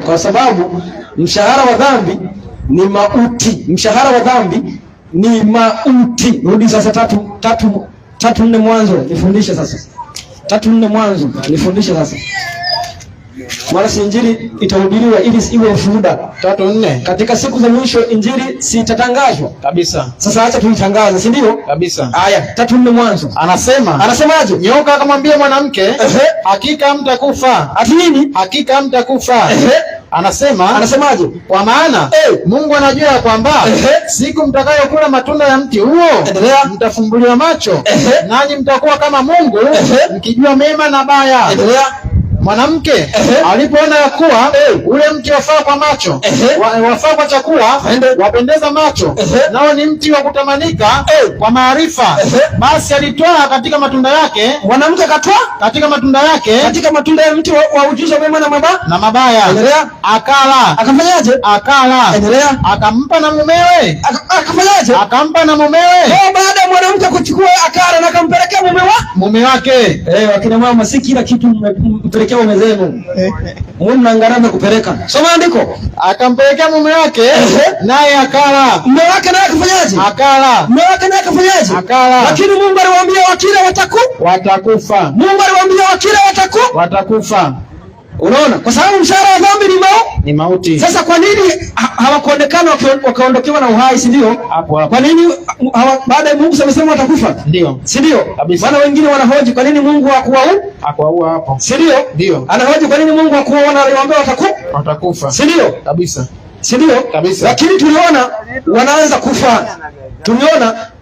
Kwa sababu mshahara wa dhambi ni mauti. Mshahara wa dhambi ni mauti. Rudi sasa 3:4 Mwanzo, nifundishe sasa. 3:4 Mwanzo, nifundishe sasa. Mara si injili itahubiriwa ili iwe ushuhuda. 3:4. Katika siku za mwisho injili sitatangazwa kabisa. Sasa acha tuitangaze, si ndio? Kabisa. Haya, 3:4 Mwanzo. Anasemaje? Nyoka akamwambia mwanamke, hakika mtakufa. Ati nini? Hakika mtakufa. Anasemaje? Kwa maana Mungu anajua kwamba siku mtakayokula matunda ya mti huo mtafumbuliwa macho, nanyi mtakuwa kama Mungu mkijua mema na baya. Mwanamke alipoona ya kuwa ule mti wafaa kwa macho, wafaa kwa chakula, wapendeza macho, nao ni mti wa kutamanika kwa maarifa, basi alitwaa katika matunda yake. Mwanamke akatwaa katika matunda yake, katika matunda ya mti wa ujuzi wa mema na mabaya. Akala. Akafanyaje? Akala. Akampa na mumewe. Akafanyaje? Akampa na mumewe. Baada ya mwanamke kuchukua akala na akampelekea mume wake. Wakina mama si kila kitu mpelekea mume zenu. Mungu mnaangalia kupeleka. Soma andiko. Akampelekea mume wake, naye akala. Mume wake naye akafanyaje? Akala. Mume wake naye akafanyaje? Akala. Lakini Mungu aliwaambia wakila watakufa. Mungu aliwaambia wakila watakufa. Unaona? Kwa sababu mshahara wa dhambi ni mauti. Sasa kwa nini hawakuonekana wakaondokewa na uhai, si ndio? Kwa nini baada ya Mungu amesema watakufa? Ndio. Si ndio? Maana wengine wanahoji kwa nini Mungu hakuwaua hapo. Si ndio? Ndio. Anahoji kwa nini Mungu hakuwaona, aliwaambia watakufa. Si ndio? Kabisa. Si ndio? Kabisa. Lakini tuliona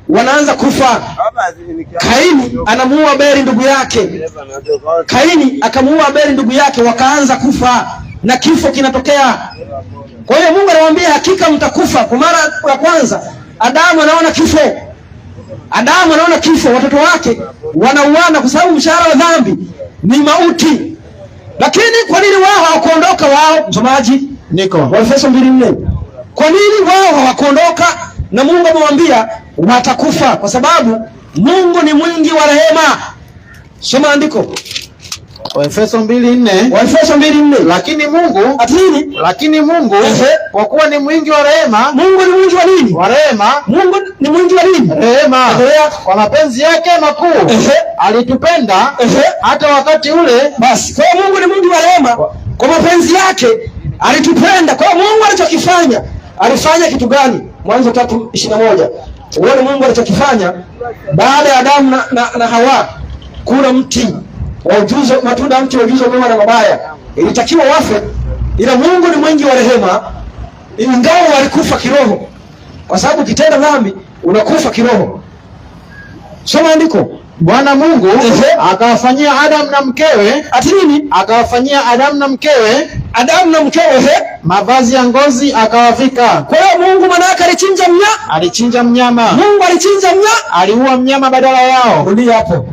wanaanza kufa. Kaini anamuua Abeli ndugu yake. Kaini akamuua Abeli ndugu yake, wakaanza kufa na kifo kinatokea. Kwa hiyo Mungu anawaambia hakika mtakufa. Kwa mara ya kwanza Adamu anaona kifo, watoto wake wanauana kwa sababu mshahara wa dhambi ni mauti. Lakini kwa nini wao hawakuondoka? Msomaji, Waefeso 2:4. Kwa nini wao hawakuondoka? Na Mungu amemwambia watakufa kwa sababu Mungu ni mwingi wa rehema. Soma andiko. Waefeso 2:4. Waefeso 2:4. Lakini Mungu kwa kuwa ni mwingi wa rehema. Mungu ni mwingi wa nini? Wa rehema. Mungu ni mwingi wa nini? Rehema. Kwa mapenzi yake makuu alitupenda hata wakati ule. Basi kwa Mungu ni mwingi wa rehema, kwa mapenzi yake alitupenda. Kwa Mungu alichokifanya, alifanya kitu gani? Mwanzo 3:21. Uone Mungu alichokifanya baada ya Adamu na Hawa kula mti wa ujuzi, matunda ya mti wa ujuzi wa mema na mabaya. Ilitakiwa wafe, ila Mungu ni mwingi wa rehema, ingawa walikufa kiroho, kwa sababu ukitenda dhambi unakufa kiroho. Soma andiko. Bwana Mungu akawafanyia Adamu na mkewe, ati nini? Akawafanyia Adamu na mkewe mavazi ya ngozi akawavika. Kwa hiyo Mungu manaka alichinja mnyama. Mungu alichinja mnyama, aliua mnyama badala yao. Rudia hapo.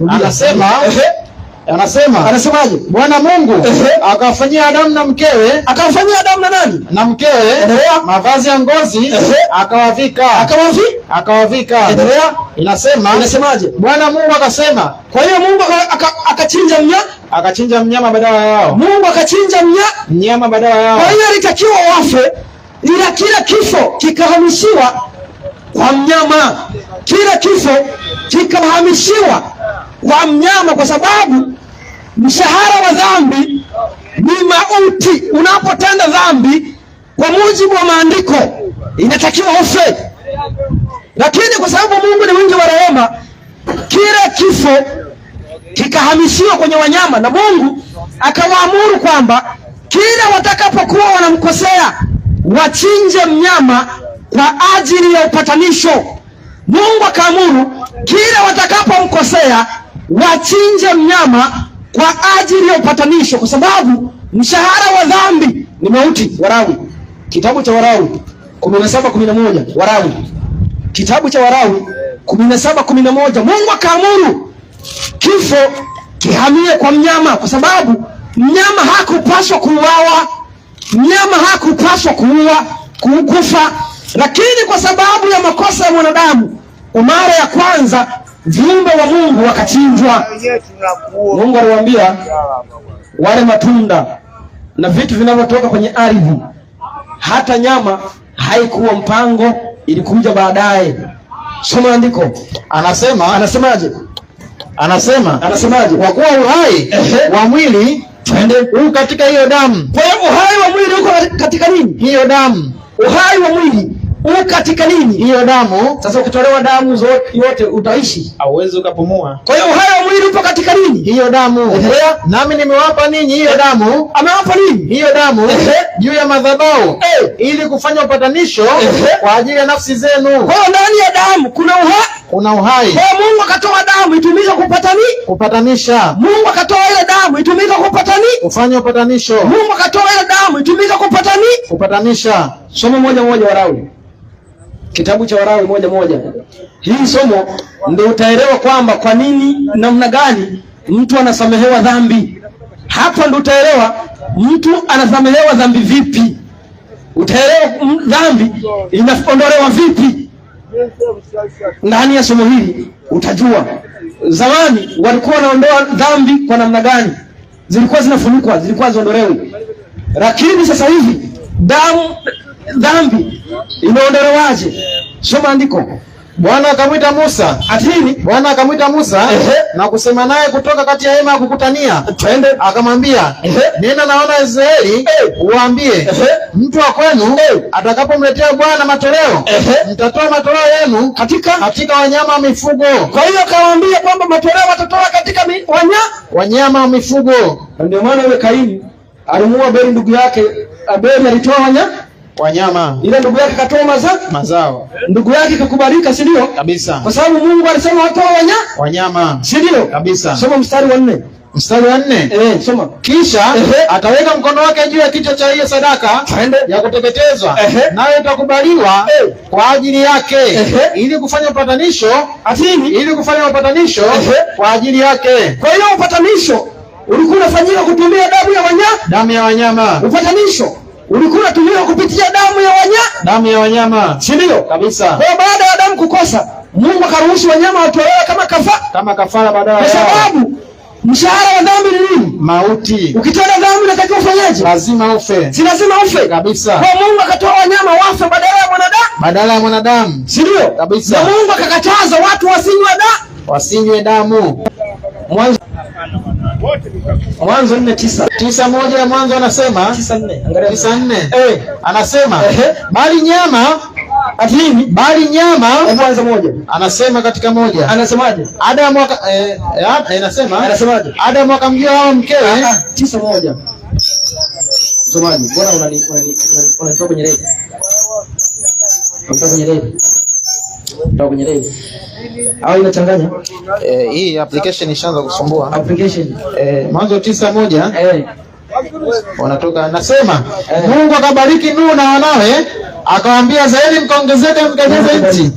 Anasemaje? Bwana Mungu akawafanyia Adamu na mkewe, akawafanyia Adamu na nani? Na mkewe mavazi ya ngozi akawavika. Inasemaje? Bwana Mungu akasema. Kwa hiyo Mungu akachinja mnyama badala yao. Mungu akachinja mnyama badala yao. Kwa hiyo alitakiwa wafe, ila kila kifo kikahamishiwa kwa mnyama. Kila kifo kikahamishiwa kwa mnyama, kwa sababu mshahara wa dhambi ni mauti. Unapotenda dhambi kwa mujibu wa maandiko inatakiwa ufe, lakini kwa sababu Mungu ni mwingi wa rehema, kila kifo kikahamishiwa kwenye wanyama, na Mungu akawaamuru kwamba kila watakapokuwa wanamkosea wachinje mnyama kwa ajili ya upatanisho. Mungu akaamuru kila watakapomkosea wachinje mnyama kwa ajili ya upatanisho, kwa sababu mshahara wa dhambi ni mauti. Warawi, kitabu cha Warawi 17:11. Warawi, kitabu cha Warawi 17:11. Mungu akaamuru kifo kihamie kwa mnyama, kwa sababu mnyama hakupaswa kuuawa, mnyama hakupaswa kufa, lakini kwa sababu ya makosa ya mwanadamu, mara ya kwanza viumbe wa Mungu wakachinjwa. Mungu aliwaambia wale matunda na vitu vinavyotoka kwenye ardhi, hata nyama haikuwa mpango, ilikuja baadaye. Soma andiko. Anasemaje? Kwa kuwa uhai wa mwili huu katika hiyo damu. Kwa hiyo uhai wa mwili uko katika nini? Hiyo damu. Uhai wa mwili uko katika nini? Hiyo damu. Sasa ukitolewa damu yote utaishi? Hauwezi ukapumua. Kwa hiyo uhai wa mwili uko katika nini? Hiyo damu. Nami nimewapa ninyi hiyo damu. Amewapa nini? Hiyo damu juu ya madhabahu ili kufanya upatanisho kwa ajili ya nafsi zenu. Kwa hiyo ndani ya damu kuna uhai. Kwa hiyo Mungu akatoa damu itumike kupatanisha. Mungu akatoa ile damu itumike kufanya upatanisho. Mungu akatoa ile damu itumike kupatanisha. Somo moja Warawi, kitabu cha Warawi 1:1. Hii somo ndio utaelewa kwamba kwa nini, namna gani mtu anasamehewa dhambi. Hapa ndio utaelewa mtu anasamehewa dhambi vipi, utaelewa dhambi inaondolewa vipi. Ndani ya somo hili utajua zamani walikuwa wanaondoa dhambi kwa namna gani, zilikuwa zinafunikwa, zilikuwa ziondolewi, lakini sasa hivi dhambi inaondolewaje? Soma andiko. Bwana akamwita Musa. Atini? Bwana akamwita Musa na kusema naye kutoka kati ya hema ya kukutania. Twende. Akamwambia, nena na wana Israeli uwaambie, mtu wa kwenu atakapomletea Bwana matoleo, mtatoa matoleo yenu katika wanyama wa mifugo. Kwa hiyo akawaambia kwamba matoleo watatoa katika wanyama wa mifugo. Ndio maana yule Kaini alimuua Abeli ndugu yake. Abeli alitoa wanyama, ile ndugu yake katoa mazao. Ndugu yake kakubalika, si ndio? Kabisa. Kwa sababu Mungu alisema watoa wanyama, si ndio? Kabisa. Soma mstari wa 4. Soma. Kisha ataweka mkono wake juu ya kichwa cha hiyo sadaka ya kuteketezwa, nayo itakubaliwa kwa ajili yake, ili kufanya upatanisho. Ili kufanya upatanisho kwa ajili yake. Kwa hiyo upatanisho ulikuwa unafanyika kutumia damu ya wanyama. Upatanisho ulikuwa unatumia kupitia damu ya wanyama. Si ndio? Kabisa. Kwa baada ya Adamu kukosa, Mungu akaruhusu wanyama watolewe kama kafara baadaye. Kwa sababu mshahara wa dhambi ni nini? Mauti. Ukitenda dhambi unatakiwa ufanyeje? Lazima ufe. Si lazima ufe? Kabisa. Kwa Mungu akatoa wanyama wafe badala ya mwanadamu. Si ndio? Kabisa. Na Mungu akakataza watu wasinywe damu. Mwanzo 4:9. 9:1 ya Mwanzo anasema 9:4. Angalia 9:4. Anasema bali nyama Mwanzo 1. Anasema katika 1. Anasemaje? Anasemaje? Adamu akamjia hao mkewe. 9:1. Msomaji, mbona unanitoa kwenye reli? Unatoka kwenye reli. Unatoka kwenye reli. Au inachanganya? Hii application ishaanza kusumbua. Application. Mwanzo 9:1. Wanatoka nasema Mungu akabariki Nuhu na wanawe, akawaambia zaeni mkaongezeke mkajaze nchi.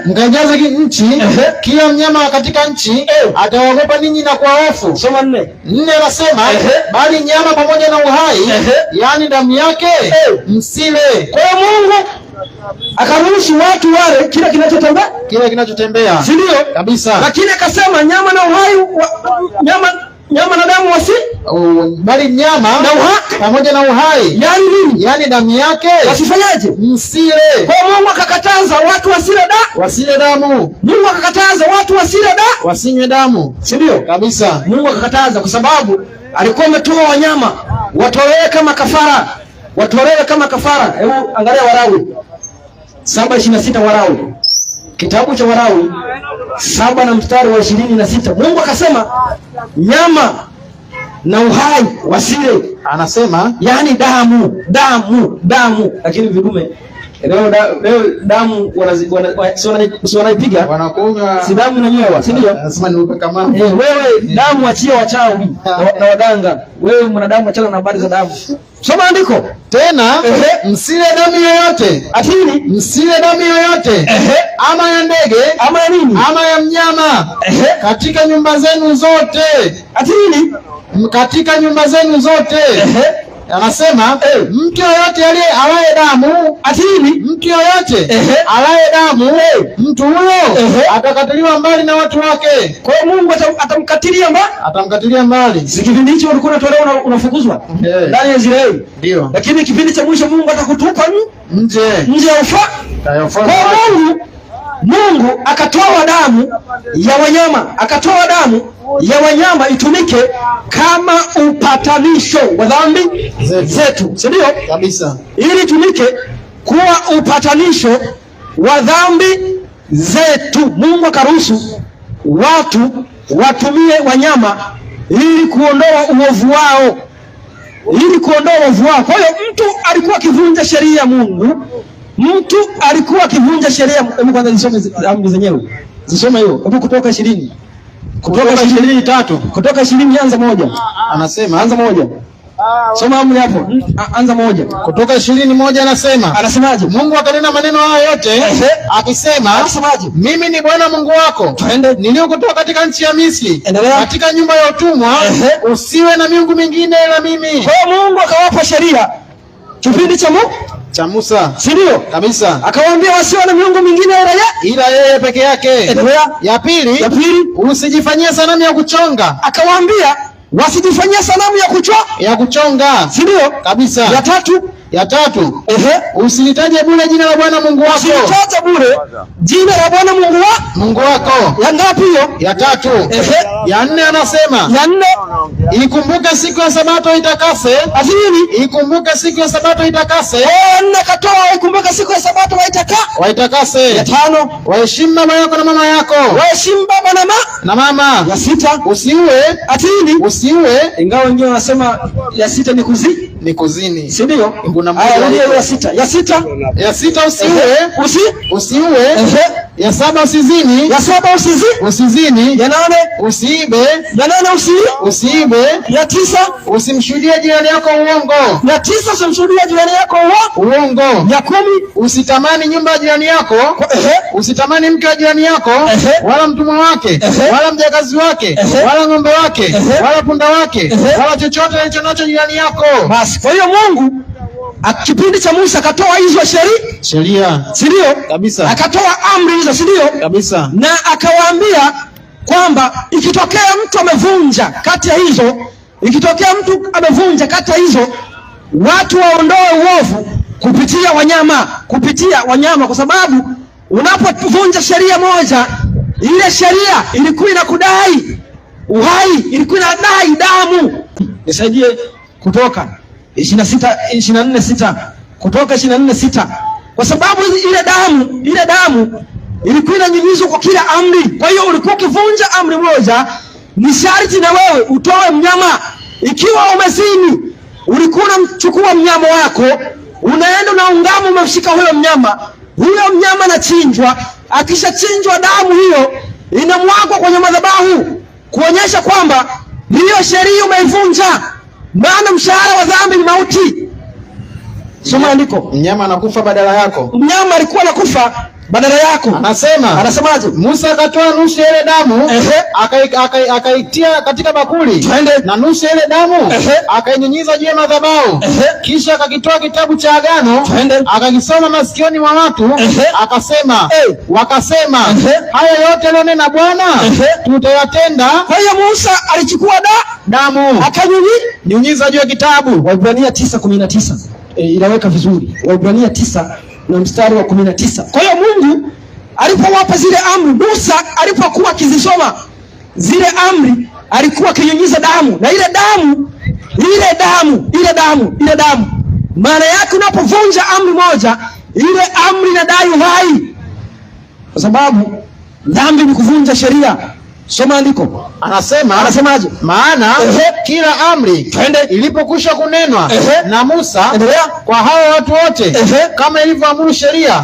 Mkajaze nchi, kila mnyama katika nchi atawaogopa ninyi na kuwahofu. Soma 4. 4 anasema bali nyama pamoja na uhai, yani damu yake msile. Kwa hiyo Mungu akaruhusu watu wale kila kinachotembea. Si ndio? Kabisa. Lakini akasema nyama na uhai nyama na damu bali nyama na uhai pamoja na uhai, yani nini? Yani damu yake wasifanyaje? Msile. Kwa Mungu akakataza watu wasile damu. Mungu akakataza watu wasinywe damu. Si ndio? Kabisa. Mungu akakataza kwa sababu alikuwa ametoa wanyama watolewe kama kafara. Hebu angalia Walawi 7:26. Walawi, kitabu cha Walawi 7 na mstari wa 26. Mungu akasema nyama na uhai wasile. Anasema yani damu. Lakini vidume leo damu wanaipiga, wanakunywa, si damu inanywewa, si ndio? Anasema niupe kama wewe damu achia wachawi na waganga. Wewe mwanadamu achana na habari za damu. Soma andiko tena. Msile damu yoyote. Atini msile damu yoyote, ama ya ndege, ama ya nini, ama ya mnyama, katika nyumba zenu zote. Atini katika nyumba zenu zote. Anasema mtu yoyote alaye damu, atini mtu yoyote alaye damu, mtu huyo atakatiliwa mbali na watu wake. Kwa hiyo Mungu atamkatilia mbali. Si kipindi hicho ulikuwa unatolewa unafukuzwa ndani ya Israeli. Ndio. Lakini kipindi cha mwisho Mungu atakutupa nje ya ufalme. Kwa Mungu akatoa damu ya wanyama, itumike kama upatanisho wa dhambi zetu. Si ndio? Kabisa. Ili itumike kuwa upatanisho wa dhambi zetu. Mungu akaruhusu watu watumie wanyama ili kuondoa uovu wao. Kwa hiyo mtu alikuwa akivunja sheria ya Mungu. Hebu kwanza nisome amri zenyewe. Zisome hiyo. Hebu Kutoka 20. Kutoka 23. Kutoka 20 anza 1. Anasema anza 1. Soma amri hapo. Anza 1. Kutoka 20:1 anasemaje? Mungu akanena maneno haya yote akisema, mimi ni Bwana Mungu wako niliyokutoa katika nchi ya Misri, katika nyumba ya utumwa. Usiwe na miungu mingine ila mimi. Kwa hiyo Mungu akawapa sheria kipindi cha Musa. Si ndio? Kabisa. Akawaambia wasiwe na miungu mingine ila yeye peke yake. Ya pili, usijifanyie sanamu ya kuchonga. Akawaambia wasijifanyie sanamu ya kuchonga. Si ndio? Kabisa. Ya tatu, usilitaje bure jina la Bwana Mungu wako. Usilitaje bure jina la Bwana Mungu wako. Ya ngapi hiyo? Ya 3. Ya 4 anasema, ya 4, ikumbuke siku ya Sabato itakase. Atini ikumbuke siku ya Sabato itakase. Ya 4 katoa ikumbuke siku ya Sabato waitakase. Ya 5, waheshimu baba yako na mama yako. Waheshimu baba na mama. Ya 6, usiue. Atini usiue. Ingawa wengine wanasema ya 6 ni kuzini. Si ndio? Ya sita usiue. Ya 7 usizini. Ya 8 usiibe. Ya 8 usiibe. Ya 9 usimshuhudie jirani yako uongo. Ya 9 usimshuhudie jirani yako uongo. Ya 10 usitamani nyumba ya jirani yako. Usitamani mke wa jirani yako, wala mtumwa wake, wala mjakazi wake, wala ng'ombe wake, wala punda wake, wala chochote alicho nacho jirani yako. Basi kwa hiyo Mungu kipindi cha Musa akatoa hizo sheria. Si ndio? Kabisa. Akatoa amri hizo, si ndio? Kabisa. Na akawaambia kwamba ikitokea mtu amevunja kati ya hizo, watu waondoe uovu kupitia wanyama, kwa sababu unapovunja sheria moja, ile sheria ilikuwa inakudai uhai, ilikuwa inadai damu. Nisaidie Kutoka 24:6. Kutoka 24:6. Kwa sababu ile damu ilikuwa inanyunyizwa kwa kila amri. Kwa hiyo ulikuwa ukivunja amri moja, ni sharti na wewe utoe mnyama. Ikiwa umezini ulikuwa unamchukua mnyama wako, unaenda unaungama, umemshika huyo mnyama anachinjwa. Akishachinjwa, damu hiyo inamwagwa kwenye madhabahu kuonyesha kwamba hiyo sheria umeivunja, maana mshahara wa dhambi ni mauti. Soma andiko. Mnyama anakufa badala yako. Mnyama alikuwa anakufa badala yako. Anasemaje? Musa akatoa nusu ile damu, akaitia katika bakuli, na nusu ile damu akainyunyiza juu ya madhabahu. Kisha akakitoa kitabu cha agano, akakisoma masikioni mwa watu, akasema, wakasema, haya yote alionena Bwana tutayatenda. Kwa hiyo Musa alichukua damu akanyunyiza juu ya kitabu. Waebrania 9:19 inaweka vizuri. Waebrania 9 na mstari wa 19. Kwa hiyo Mungu alipowapa zile amri, Musa alipokuwa akizisoma zile amri, alikuwa akinyunyiza damu, na ile damu maana yake unapovunja amri moja, ile amri inadai uhai, kwa sababu dhambi ni kuvunja sheria. Soma andiko. Anasemaje? Maana kila amri ilipokwisha kunenwa na Musa kwa hao watu wote, kama ilivyoamuru sheria,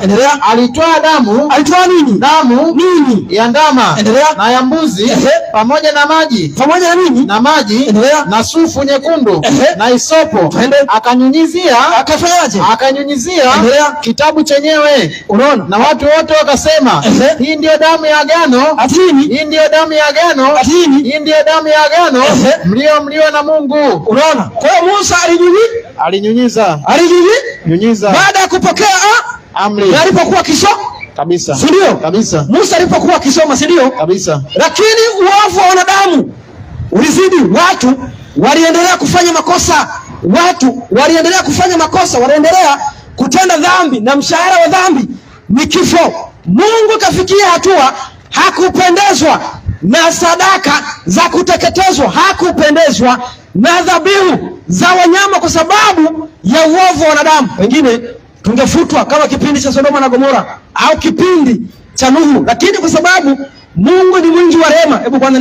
alitoa damu. Alitoa nini? Damu ya ndama na ya mbuzi, pamoja na maji. Pamoja na nini? Na maji na sufu nyekundu na isopo, akanyunyizia. Akafanyaje? Akanyunyizia kitabu chenyewe. Unaona? Na watu wote wakasema, hii ndio damu ya agano. Hii ndio damu ya agano. Hii ndiyo damu ya agano mlio na Mungu. Unaona? Kwa hiyo Musa alinyunyiza baada ya kupokea amri. Alipokuwa kisoma kabisa. Si ndio? Kabisa. Musa alipokuwa kisoma, si ndio? Kabisa. Lakini uovu wa wanadamu ulizidi. Watu waliendelea kufanya makosa, waliendelea kutenda dhambi, na mshahara wa dhambi ni kifo. Mungu kafikia hatua hakupendezwa na sadaka za kuteketezwa, hakupendezwa na dhabihu za wanyama kwa sababu ya uovu wa wanadamu. Pengine tungefutwa kama kipindi cha Sodoma na Gomora au kipindi cha Nuhu, lakini kwa sababu Mungu ni mwingi wa rehema. Hebu kwanza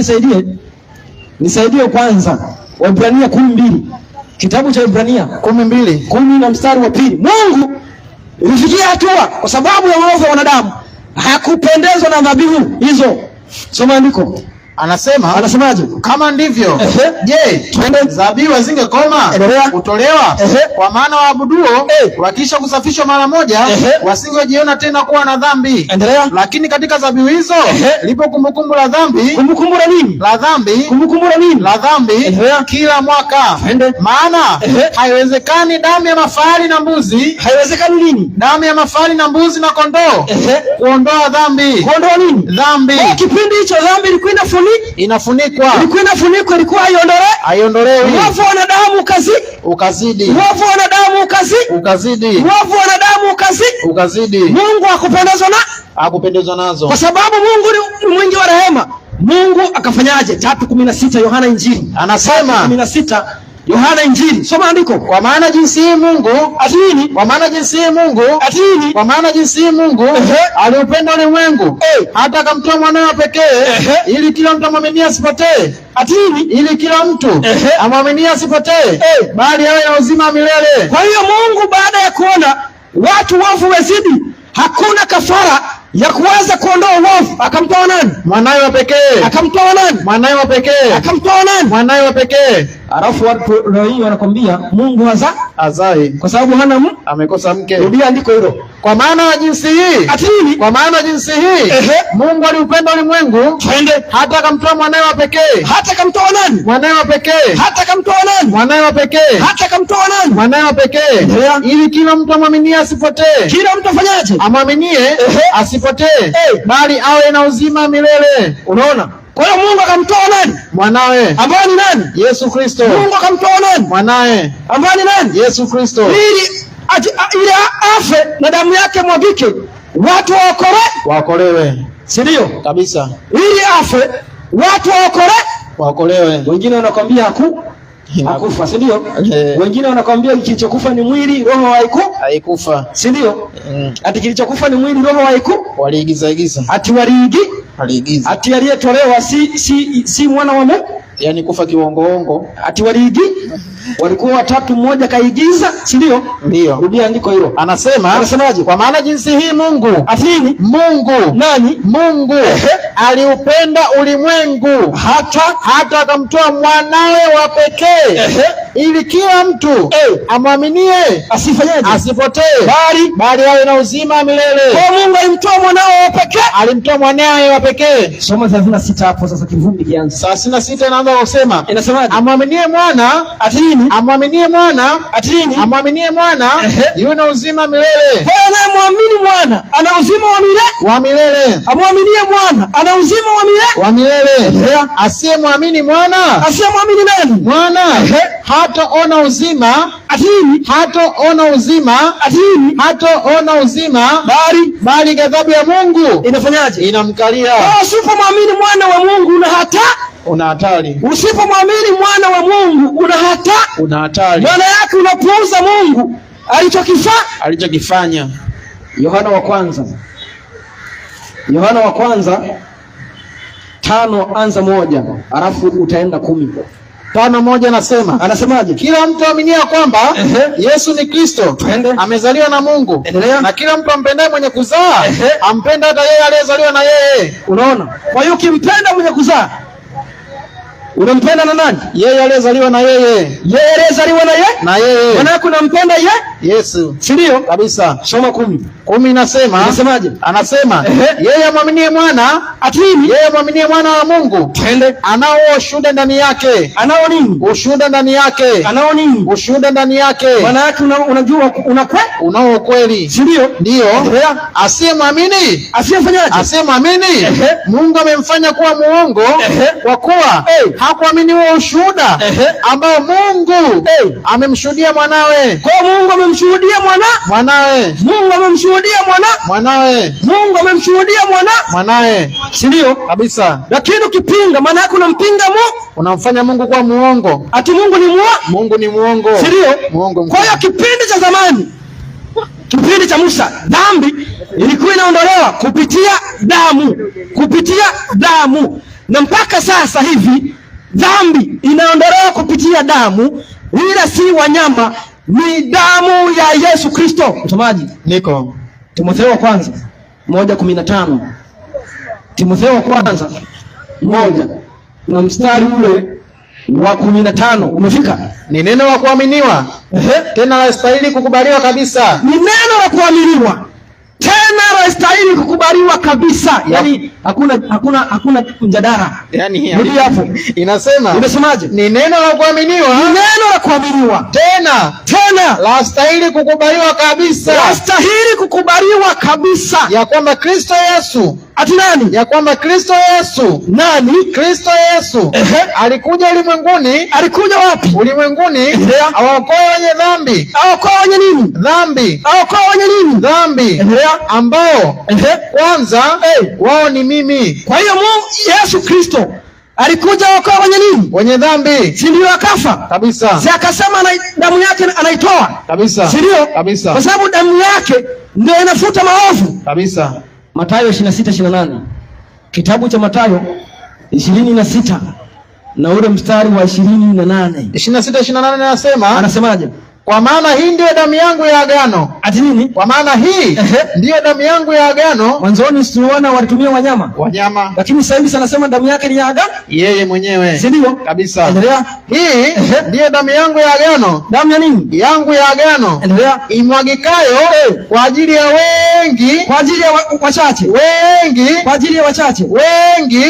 nisaidie kwanza Waebrania 12. Kitabu cha Waebrania 12 na mstari wa 2. Mungu ilifikia hatua kwa sababu ya uovu wa wanadamu hakupendezwa na dhabihu hizo. Soma andiko. Anasemaje? Kama ndivyo, je, dhabihu zingekoma kutolewa? Kwa maana waabuduo wakisha kusafishwa mara moja, wasingejiona tena kuwa na dhambi. Lakini katika dhabihu hizo lipo kumbukumbu la dhambi. Kumbukumbu la nini? La dhambi. Kumbukumbu la nini? La dhambi kila mwaka. Maana haiwezekani damu ya mafahali na mbuzi. Haiwezekani nini? Damu ya mafahali na mbuzi na kondoo kuondoa dhambi. Kuondoa nini? Dhambi. Kwa kipindi hicho dhambi ilikuwa inafunikwa. Ilikuwa haiondolewi. Uovu wa wanadamu ukazidi. Mungu hakupendezwa nazo. Kwa sababu Mungu ni mwingi wa rehema. Mungu akafanyaje? 3:16 Yohana Injili. Anasema 3:16 Yohana Injili. Soma andiko. Kwa maana jinsi hii Mungu aliupenda ulimwengu hata akamtoa mwanawe pekee, ili kila mtu amwaminie asipotee. Ili kila mtu amwaminie asipotee, bali awe na uzima wa milele. Kwa hiyo Mungu baada ya kuona watu wafu wazidi, hakuna kafara ya kuweza kuondoa uovu, akamtoa nani? Mwanawe wa pekee. Akamtoa nani? Mwanawe wa pekee. Akamtoa nani? Mwanawe wa pekee. Alafu watu leo hii wanakwambia Mungu hazai kwa sababu hana amekosa mke. Rudia andiko hilo. Kwa maana jinsi hii Mungu aliupenda ulimwengu hata akamtoa mwanawe wa pekee. Hata akamtoa nani? Mwanawe wa pekee. Hata akamtoa nani? Mwanawe wa pekee. Hata akamtoa nani? Mwanawe wa pekee. Ili kila mtu amwaminie asipotee. Kila mtu afanyaje? Amwaminie asipotee, bali awe na uzima milele. Unaona? Kwa hiyo Mungu akamtoa nani? Mwanawe. Ambaye ni nani? Yesu Kristo. Mungu akamtoa nani? Mwanawe. Ambaye ni nani? Yesu Kristo. Ili afe na damu yake mwagike, watu waokolewe. Si ndio? Kabisa. Ili afe watu waokolewe. Wengine wanakwambia hakufa, si ndio? Wengine wanakwambia kilichokufa ni mwili, roho haikufa. Si ndio? Ati kilichokufa ni mwili, roho waliigiza. Ati waliigiza. Ati aliyetolewa si mwana wa Mungu. Yaani kufa kiwongo. Ati waliigiza. Walikuwa watatu, mmoja kaigiza, si ndio? Ndio. Rudia andiko hilo. Anasemaje? Kwa maana jinsi hii Mungu. Atini? Mungu. Nani? Mungu. Aliupenda ulimwengu hata akamtoa mwanawe wa pekee ili kila mtu amwaminie asipotee bali awe na uzima milele. Kwa Mungu alimtoa mwanawe wa pekee. Alimtoa mwanawe wa pekee. Soma 36 hapo sasa, kivumbi kianza. 36 inaanza kusema. Inasemaje? Amwaminie mwana atini? Amwaminie mwana atini? Amwaminie mwana yule na uzima milele. Kwa anayemwamini mwana ana uzima wa milele. Amwaminie mwana ana uzima wa milele. Asiyemwamini mwana. Asiyemwamini nani? Mwana. Hataona uzima atini? Hataona uzima atini? Hataona uzima bali ghadhabu ya Mungu inafanyaje? Inamkalia. Usipomwamini mwana wa Mungu una hatari. Usipomwamini mwana wa Mungu una hatari. Maana yake unapuuza Mungu alichokifanya. Yohana wa kwanza 5 anza 1 alafu utaenda 10. 5:1 anasemaje? Kila mtu aminie kwamba Yesu ni Kristo amezaliwa na Mungu. Na kila mtu ampendaye mwenye kuzaa ampenda hata yeye aliyezaliwa na yeye. Unaona? Kwa hiyo ukimpenda mwenye kuzaa unampenda na nani? Yeye aliyezaliwa na yeye. Yeye aliyezaliwa na yeye. Maana yako unampenda Yesu. Si ndio? Kabisa. Soma 10. 10 inasemaje? Anasema yeye amwaminie mwana atini? Yeye amwaminie mwana wa Mungu anao ushuhuda ndani yake. Anao nini? Ushuhuda ndani yake. Anao nini? Ushuhuda ndani yake. Maana yake unajua unao ukweli. Si ndio? Ndio. Asiyemwamini. Asiyefanyaje? Asiyemwamini Mungu amemfanya kuwa muongo kwa kuwa hakuamini huo ushuhuda ambao Mungu amemshuhudia mwanawe. Kwa Mungu amemshuhudia mwanawe. Mungu amemshuhudia mwanawe. Mungu amemshuhudia mwanawe. Si ndio? Kabisa. Lakini ukipinga, maana yake unampinga Mungu. Unamfanya Mungu kuwa muongo. Ati Mungu ni muongo. Si ndio? Muongo. Kwa hiyo kipindi cha zamani, kipindi cha Musa, dhambi ilikuwa inaondolewa kupitia damu. Na mpaka sasa hivi dhambi inaondolewa kupitia damu, ila si wanyama, ni damu ya Yesu Kristo. Msomaji, niko Timotheo wa kwanza 1:15. Timotheo wa kwanza 1 na mstari ule wa 15 umefika. Ni neno la kuaminiwa tena lastahili kukubaliwa kabisa. Ni neno la kuaminiwa tena lastahili kukubaliwa kabisa. Yani hakuna mjadala. Yani ndio hapo. Inasemaje? Ni neno la kuaminiwa. Ni neno la kuaminiwa tena lastahili kukubaliwa kabisa. Lastahili kukubaliwa kabisa. Ya kwamba Kristo Yesu. Ati nani? Ya kwamba Kristo Yesu. Nani? Kristo Yesu. Alikuja ulimwenguni. Alikuja wapi? Ulimwenguni. Awaokoe wenye dhambi. Awaokoe wenye nini? Dhambi. Awaokoe wenye nini? Dhambi. Ambao kwanza wao ni mimi. Kwa hiyo Yesu Kristo alikuja awaokoe wenye nini? Wenye dhambi. Si ndio akafa? Kabisa. Si akasema damu yake anaitoa? Kabisa. Si ndio? Kabisa. Kwa sababu damu yake ndio inafuta maovu. Kabisa. Mathayo 26:28. Kitabu cha Mathayo 26 na ule mstari wa 28. 26:28 anasemaje? Kwa maana hii ndiyo damu yangu ya agano. Ati nini? Kwa maana hii ndiyo damu yangu ya agano. Mwanzoni tuliona walitumia wanyama. Lakini sasa hivi anasema damu yake ni ya agano. Yeye mwenyewe. Si ndio? Kabisa. Endelea. Hii ndiyo damu yangu ya agano. Damu ya nini? Yangu ya agano. Endelea. Imwagikayo kwa ajili ya wengi. Kwa ajili ya wachache. Wengi. Kwa ajili ya wachache. Wengi.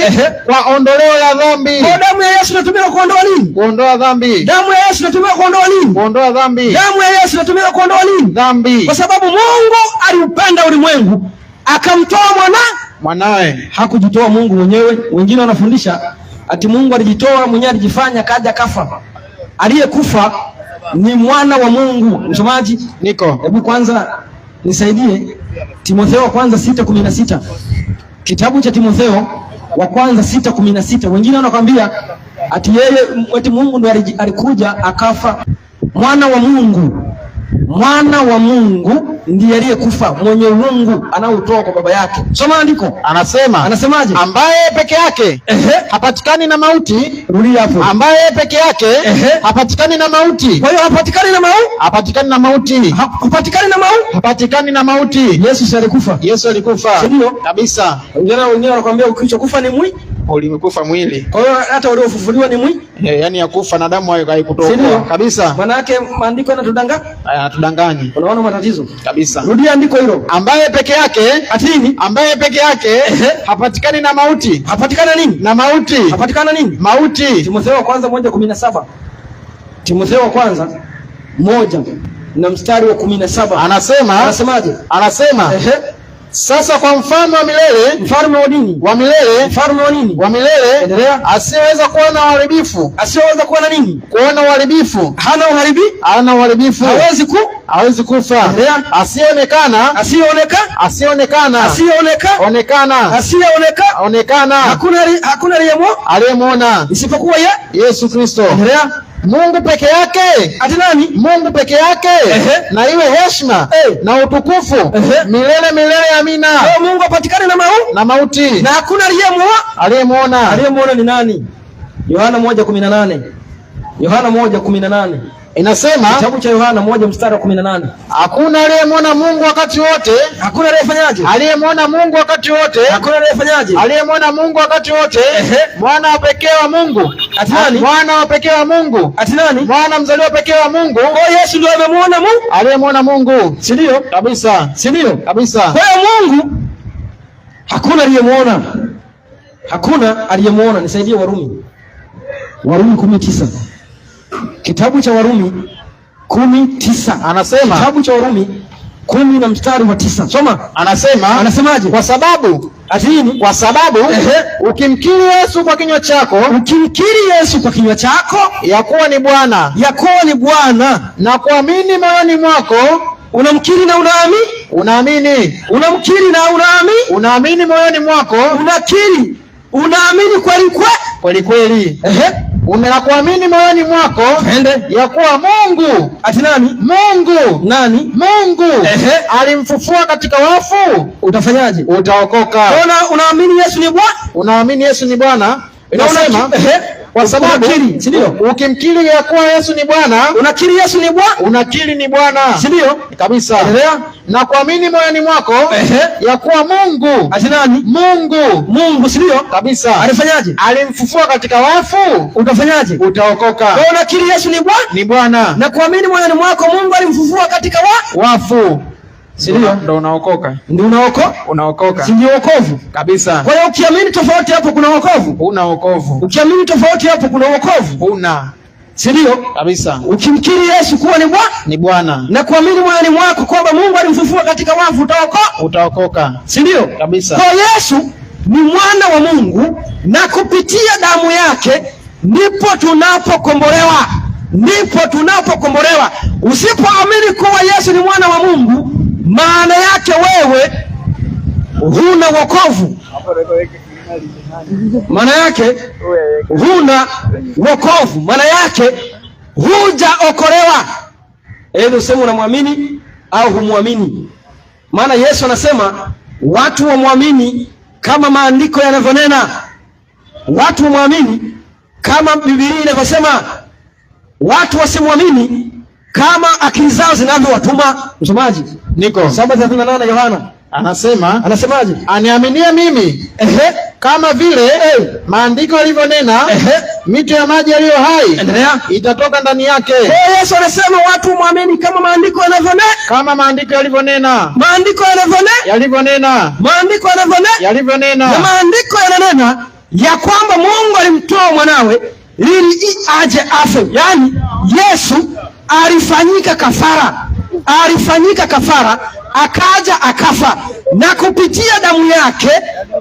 Kwa ondoleo la dhambi. Kwa damu ya Yesu inatumika kuondoa nini? Kuondoa dhambi. Damu ya Yesu inatumika kuondoa nini? Kuondoa dhambi. Damu ya Yesu inatumika kuondoa nini? Dhambi. Kwa sababu Mungu aliupenda ulimwengu akamtoa mwanawe. Hakujitoa Mungu mwenyewe. Wengine wanafundisha ati Mungu alijitoa mwenyewe, alijifanya kaja kafa. Aliyekufa ni mwana wa Mungu. Msomaji, niko. Hebu kwanza nisaidie Timotheo wa kwanza 6:16. Kitabu cha Timotheo wa kwanza 6:16. Wengine wanakuambia ati Mungu ndo alikuja akafa. Mwana wa Mungu ndiye aliyekufa, mwenye uungu anaotoa kwa baba yake. Soma andiko. Anasemaje? Ambaye peke yake hapatikani na mauti. Rudia hapo. Ambaye peke yake hapatikani na mauti. Kwa hiyo hapatikani na mauti. Hapatikani na mauti. Hapatikani na mauti. Hapatikani na mauti. Yesu alikufa. Yesu alikufa. Ndio kabisa. Wengine wanakuambia ukichokufa ni mwili. Ulimekufa mwili. Kwa hiyo hata waliofufuliwa ni mwili. Yaani ya kufa na damu haikutoka kabisa. Maana yake maandiko yanatudanganya. Yanatudanganya. Unaona matatizo? Kabisa. Rudia andiko hilo. Ambaye peke yake atini, ambaye peke yake hapatikani na mauti. Hapatikana nini? Na mauti. Hapatikana nini? Mauti. Timotheo wa kwanza 1:17. Timotheo wa kwanza 1 na mstari wa 17. Anasemaje? Anasema sasa kwa mfalme wa milele, mfalme wa dini, wa milele, mfalme wa nini? Wa milele, endelea. Asiyeweza kuona uharibifu, asiyeweza kuona nini? Kuona uharibifu, hana uharibifu, hawezi kufa, endelea. onekana, hakuna aliyemwona isipokuwa Yesu Kristo. Endelea. Mungu peke yake. Ati nani? Mungu peke yake. Na iwe heshima na utukufu milele. Amina. Mungu apatikane na mauti. Na hakuna aliyemwona. Aliyemwona ni nani? Yohana 1:18. Yohana 1:18. Inasema, kitabu cha Yohana 1 mstari wa 18. Hakuna aliyemwona Mungu wakati wote. Hakuna aliyefanyaje? Aliyemwona Mungu wakati wote. Hakuna aliyefanyaje? Aliyemwona Mungu wakati wote. Mwana wa pekee wa Mungu. Ati nani? Mwana wa pekee wa Mungu. Ati nani? Mwana mzaliwa pekee wa Mungu. Kwa Yesu ndio amemwona Mungu. Aliyemwona Mungu. Si ndio? Kabisa. Si ndio? Kabisa. Kwa Mungu hakuna aliyemwona. Hakuna aliyemwona. Nisaidie Warumi. Warumi 19. Kitabu cha Warumi 19. Anasema, kitabu cha Warumi 10 na mstari wa 9. Soma. Anasemaje? Kwa sababu atini, kwa sababu ukimkiri Yesu kwa kinywa chako, ya kuwa ni Bwana, na kuamini moyoni mwako, unamkiri na unaamini moyoni mwako, unaamini kweli. Unakuamini moyoni mwako ya kuwa Mungu. Ati nani? Mungu alimfufua katika wafu. Utafanyaje? Utaokoka. Unaamini Yesu ni Bwana? Unaamini Yesu ni Bwana. Inasema kwa sababu ukimkiri ya kuwa Yesu ni Bwana, unakiri Yesu ni Bwana, unakiri ni Bwana, si ndio? Kabisa. Na kuamini moyoni mwako ya kuwa Mungu. Ati nani? Mungu, si ndio? Kabisa. Alifanyaje? Alimfufua katika wafu. Utafanyaje? Utaokoka. Wewe unakiri Yesu ni Bwana? Ni Bwana. Na kuamini moyoni mwako Mungu alimfufua katika wafu. Si ndio? Ndio unaokoka. Ndio unaokoka. Si ndio wokovu? Kabisa. Kwa hiyo ukiamini tofauti hapo kuna wokovu? Una wokovu. Ukiamini tofauti hapo kuna wokovu? Una. Si ndio? Kabisa. Ukimkiri Yesu kuwa ni Bwana na kuamini moyoni mwako kwamba Mungu alimfufua katika wafu, utaokoka. Si ndio? Kabisa. Kwa Yesu ni mwana wa Mungu na kupitia damu yake ndipo tunapokombolewa. Usipoamini kuwa Yesu ni mwana wa Mungu, maana yake wewe huna wokovu. Maana yake hujaokolewa. Useme unamwamini au humwamini. Maana Yesu anasema watu wamwamini kama maandiko yanavyonena. Watu wamwamini kama Biblia inavyosema. Watu wasimwamini kama akili zao zinavyowatuma. Msomaji, niko 7:38 Yohana. Anasemaje? Aniaminie mimi kama vile maandiko yalivyonena, mito ya maji yaliyo hai itatoka ndani yake. Kwa Yesu anasema watu muamini kama maandiko yanavyonena. Kama maandiko yalivyonena. Maandiko yalivyonena. Na maandiko yananena ya kwamba Mungu alimtoa mwanawe ili aje afe. Yaani Yesu alifanyika kafara, akaja akafa, na kupitia damu yake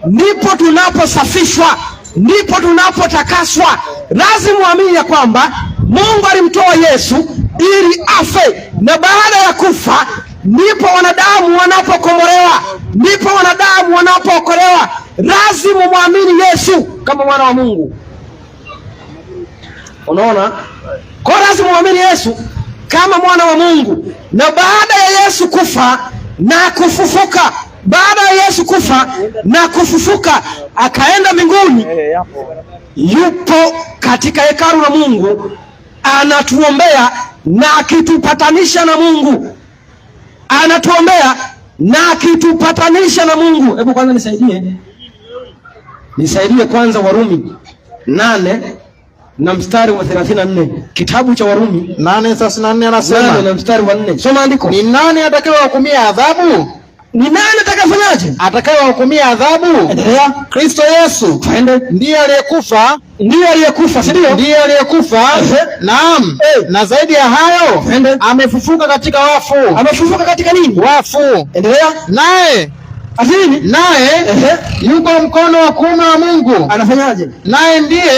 ndipo tunaposafishwa, ndipo tunapotakaswa. Lazima muamini ya kwamba Mungu alimtoa Yesu ili afe, na baada ya kufa ndipo wanadamu wanapookolewa. Lazima muamini Yesu kama mwana wa Mungu. Unaona? Kwa lazima muamini Yesu kama mwana wa Mungu, na baada ya Yesu kufa na kufufuka. Baada ya Yesu kufa na kufufuka akaenda mbinguni, yupo katika hekalu la Mungu, anatuombea na akitupatanisha na Mungu. Anatuombea na akitupatanisha na Mungu. Hebu kwanza nisaidie kwanza Warumi 8 na mstari wa 34. Kitabu cha Warumi 8:34 anasema 8 na mstari wa 4. Soma andiko. Ni nani atakayewahukumia adhabu? Ni nani atakayefanyaje? Atakayewahukumia adhabu? Endelea. Kristo Yesu. Twende. Ndiye aliyekufa, si ndio? Ndiye aliyekufa. Naam. Na zaidi ya hayo, amefufuka katika wafu. Amefufuka katika nini? Wafu. Endelea. Naye yuko mkono wa kuume wa Mungu. Anafanyaje? Naye ndiye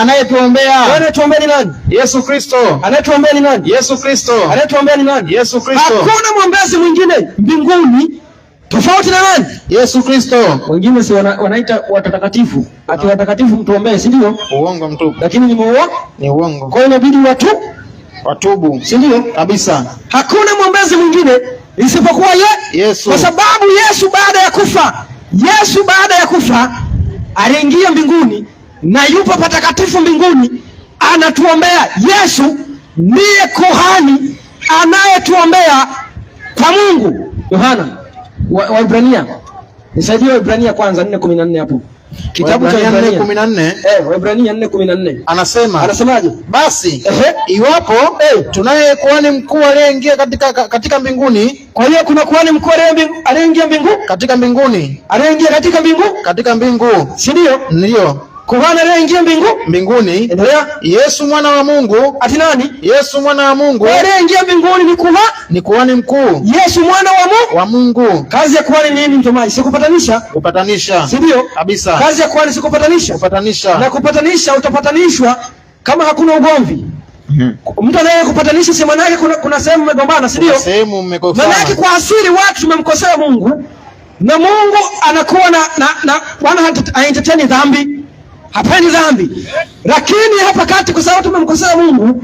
anayetuombea. Anayetuombea ni nani? Yesu Kristo. Anayetuombea ni nani? Yesu Kristo. Anayetuombea ni nani? Yesu Kristo. Hakuna mwombezi mwingine mbinguni tofauti na nani? Yesu Kristo. Wengine si wanaita watakatifu. Ati watakatifu mtuombee, si ndio? Uongo mtupu. Lakini ni uongo. Kwa hiyo inabidi watubu, si ndio? Kabisa. Hakuna mwombezi mwingine isipokuwa Yesu. Kwa sababu Yesu baada ya kufa aliingia mbinguni na yupo patakatifu mbinguni, anatuombea. Yesu ndiye kuhani anayetuombea kwa Mungu. Yohana Waibrania, nisaidie Waibrania kwanza 4:14 hapo. Kitabu cha Waibrania 4:14. Waibrania 4:14. Anasemaje? Basi iwapo tunaye kuhani mkuu aliyeingia katika mbinguni. Kwa hiyo kuna kuhani mkuu aliyeingia katika mbinguni. Katika mbingu. Si ndio? Ndio. Kuhani aliyeingia mbinguni. Endelea. Yesu mwana wa Mungu. Ati nani? Yesu mwana wa Mungu. Aliyeingia mbinguni ni kuhani mkuu. Yesu mwana wa Mungu. Kazi ya kuhani ni nini mtumaji? Si kupatanisha. Si ndio? Kabisa. Kazi ya kuhani si kupatanisha. Na kupatanisha, utapatanishwa kama hakuna ugomvi. Mtu anayekupatanisha si maana yake kuna sehemu mmegombana, si ndio? Sehemu mmekosana. Maana yake kwa asili watu tumemkosea Mungu na Mungu anakuwa na Bwana haentertain dhambi. Hapendi dhambi. Lakini hapa kati kwa sababu tumemkosea Mungu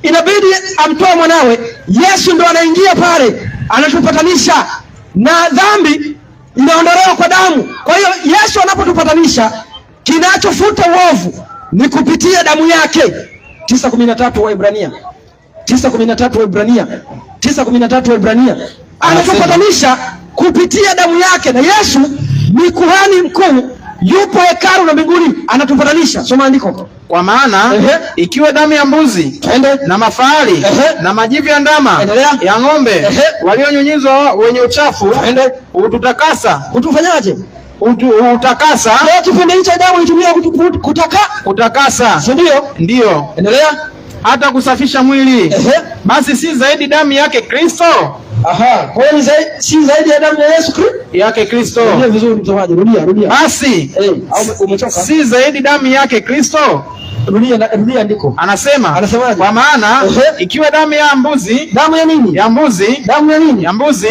inabidi amtoe mwanawe. Yesu ndo anaingia pale, anatupatanisha na dhambi inaondolewa kwa damu. Kwa hiyo Yesu anapotupatanisha, kinachofuta uovu ni kupitia damu yake. 9:13 Waibrania. 9:13 Waibrania. Anatupatanisha kupitia damu yake, na Yesu ni kuhani mkuu, yupo hekalu na mbinguni, anatupatanisha. Soma andiko. Kwa maana ikiwa damu ya mbuzi na mafahali na majivu ya ndama ya ng'ombe walionyunyizwa wenye uchafu ututakasa. Utufanyaje? Utakasa. Kipindi hicho damu itumia kutakasa. Si ndio? Ndio. Endelea. Hata kusafisha mwili. Basi si zaidi damu yake Kristo? Kwa hiyo si zaidi ya damu ya Yesu yake Kristo. Rudia vizuri mtazamaji, rudia. Basi umechoka? Si zaidi damu yake Kristo? Rudia andiko. Anasemaje? Kwa maana ikiwa damu ya mbuzi, damu ya nini? Ya mbuzi, damu ya nini? Ya mbuzi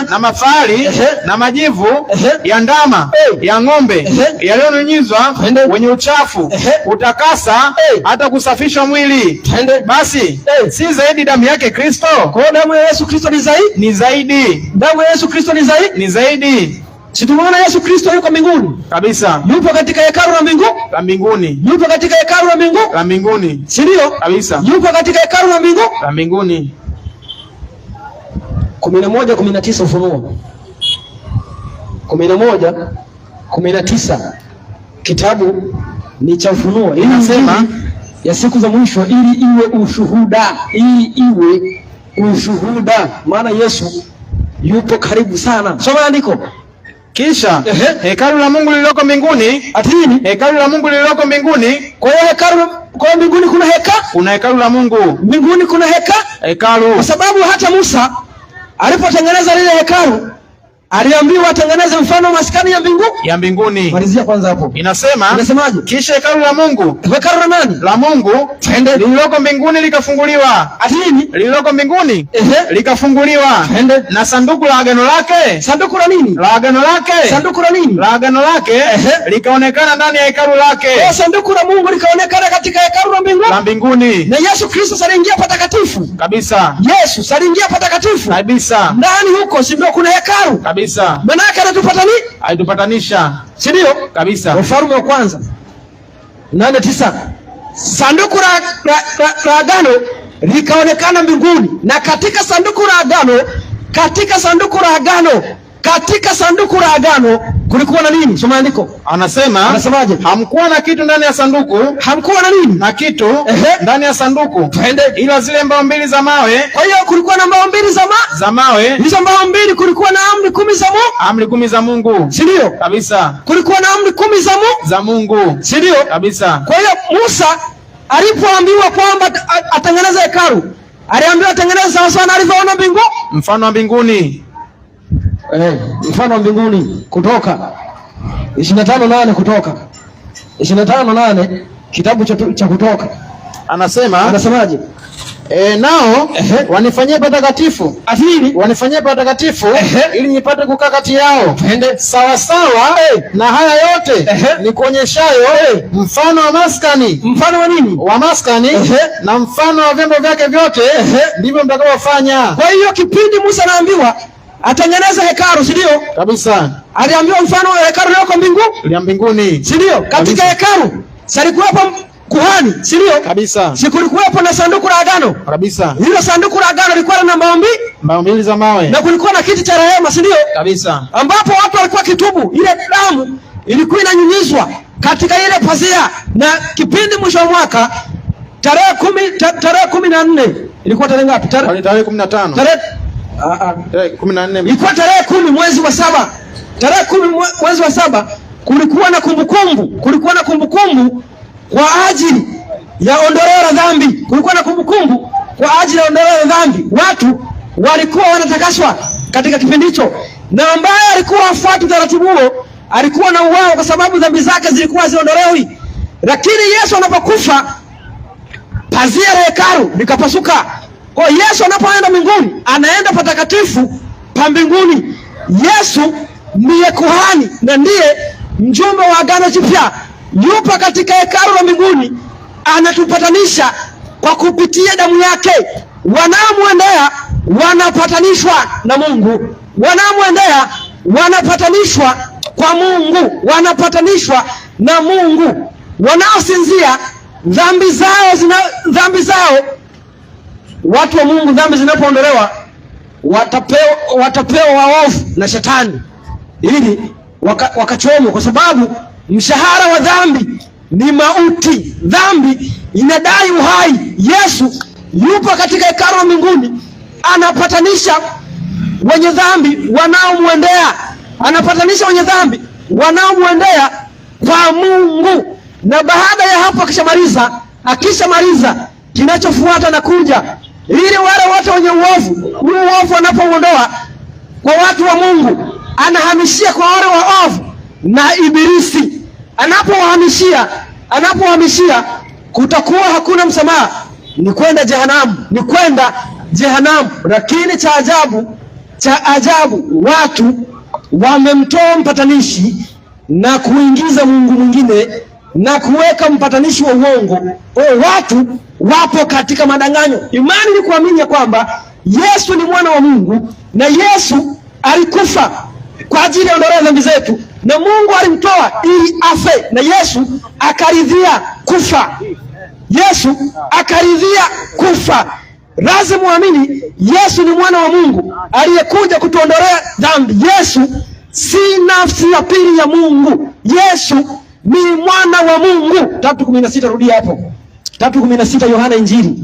na mafahali na majivu ya ndama ya ng'ombe yaliyonyunyizwa wenye uchafu utakasa, hata kusafisha mwili. Basi si zaidi damu yake Kristo? Kwa hiyo damu ya Yesu Kristo ni zaidi. Damu ya Yesu Kristo ni zaidi. Si tumeona Yesu Kristo yuko mbinguni? Kabisa. Yupo katika hekalu la mbinguni. Yupo katika hekalu la mbinguni. Si ndio? Kabisa. Yupo katika hekalu la mbinguni. 11:19 Ufunuo. 11:19. Kitabu ni cha Ufunuo. Inasema ya siku za mwisho ili iwe ushuhuda. Maana Yesu yupo karibu sana. Soma andiko. Kisha hekalu la Mungu lililoko mbinguni. Ati nini? Hekalu la Mungu lililoko mbinguni. Kwa hiyo kwa mbinguni kuna kuna hekalu la Mungu. Mbinguni kuna hekalu. Kwa sababu hata Musa alipotengeneza lile hekalu aliambiwa atengeneze mfano wa maskani ya mbinguni. Malizia kwanza hapo. Inasemaje? Kisha hekalu la Mungu. Hekalu la nani? La Mungu. Lililoko mbinguni likafunguliwa. Ati nini? Lililoko mbinguni likafunguliwa. Na sanduku la agano lake. Sanduku la nini? La agano lake. Sanduku la nini? La agano lake likaonekana ndani ya hekalu lake. Kwa sanduku la Mungu likaonekana katika hekalu la mbinguni. Na Yesu Kristo aliingia patakatifu. Kabisa. Yesu aliingia patakatifu. Kabisa. Ndani huko si ndio kuna hekalu? Kabisa. Maana yake anatupatani? Aitupatanisha. Si ndio? Kabisa. Wafalme wa kwanza 8:9. Sanduku la agano likaonekana mbinguni, na katika sanduku la agano kulikuwa na nini? Soma andiko. Anasemaje? Hamkuwa na kitu ndani ya sanduku. Hamkuwa na nini? Na kitu ndani ya sanduku. Ila zile mbao mbili za mawe. Kwa hiyo kulikuwa na mbao mbili za mawe. Hizo mbao mbili kulikuwa na amri 10 za Mungu. Amri 10 za Mungu. Si ndio? Kabisa. Kulikuwa na amri 10 za Mungu. Si ndio? Kabisa. Kwa hiyo Musa alipoambiwa kwamba atengeneze hekalu, aliambiwa atengeneze sawa sawa na alivyoona mfano wa mbinguni. Mfano wa mbinguni. Kutoka 25:8. Kutoka 25:8, kitabu cha Kutoka. Anasemaje? Nao wanifanyie patakatifu. Afili wanifanyie patakatifu ili nipate kukaa kati yao. Sawa sawa na haya yote nikuonyeshayo mfano wa maskani. Mfano wa nini? Wa maskani na mfano wa vyombo vyake vyote ndivyo mtakavyofanya. Kwa hiyo kipindi Musa anaambiwa atengeneza hekalu, si ndio? Kabisa. Aliambiwa mfano wa hekalu liko mbinguni. Si ndio? Katika hekalu salikuwepo kuhani, si ndio? Kabisa. Sikulikuwepo na sanduku la agano. Kabisa. Hilo sanduku la agano lilikuwa na mbao mbili za mawe. Na kulikuwa na kiti cha rehema, si ndio? Kabisa. Ambapo watu walikuwa kitubu, ile damu ilikuwa inanyunyizwa katika ile pazia, na kipindi mwisho wa mwaka tarehe 14 ilikuwa tarehe ngapi? Tarehe 15. Tarehe 14. Ilikuwa tarehe 10 mwezi wa 7. Tarehe 10 mwezi wa 7 kulikuwa na kumbukumbu kwa ajili ya ondoleo la dhambi. Kulikuwa na kumbukumbu kwa ajili ya ondoleo la dhambi. Watu walikuwa wanatakaswa katika kipindi hicho, na ambaye alikuwa afuati utaratibu huo alikuwa na uwao, kwa sababu dhambi zake zilikuwa ziondolewi. Lakini Yesu anapokufa, pazia la hekalu likapasuka. Kwa Yesu anapoenda mbinguni, anaenda patakatifu pa mbinguni. Yesu ndiye kuhani na ndiye mjumbe wa agano jipya. Yupo katika hekalu la mbinguni, anatupatanisha kwa kupitia damu yake. Wanaomwendea wanapatanishwa na Mungu, wanaomwendea wanapatanishwa kwa Mungu, wanapatanishwa na Mungu. Wanaosinzia dhambi zao, watu wa Mungu, dhambi zinapoondolewa watapewa waovu na shetani ili wakachomwe, kwa sababu mshahara wa dhambi ni mauti. Dhambi inadai uhai. Yesu yupo katika hekalu la mbinguni, anapatanisha wenye dhambi wanaomwendea, kwa Mungu. Na baada ya hapo akishamaliza kinachofuata na kuja, ili wale wote wenye uovu wanapouondoa kwa watu wa Mungu, anahamishia kwa wale waovu na Ibilisi. Anapohamishia kutakuwa hakuna msamaha, ni kwenda jehanamu. Lakini cha ajabu watu wamemtoa mpatanishi na kuingiza Mungu mwingine na kuweka mpatanishi wa uongo. Watu wapo katika madanganyo. Imani ni kuamini kwamba Yesu ni mwana wa Mungu, na Yesu alikufa kwa ajili ya ondoleo dhambi zetu, na Mungu alimtoa ili afe, na Yesu akaridhia kufa. Lazima muamini Yesu ni mwana wa Mungu aliyekuja kutuondolea dhambi. Yesu si nafsi ya pili ya Mungu. Yesu ni mwana wa Mungu. 3:16, rudia hapo. 3:16 Yohana Injili.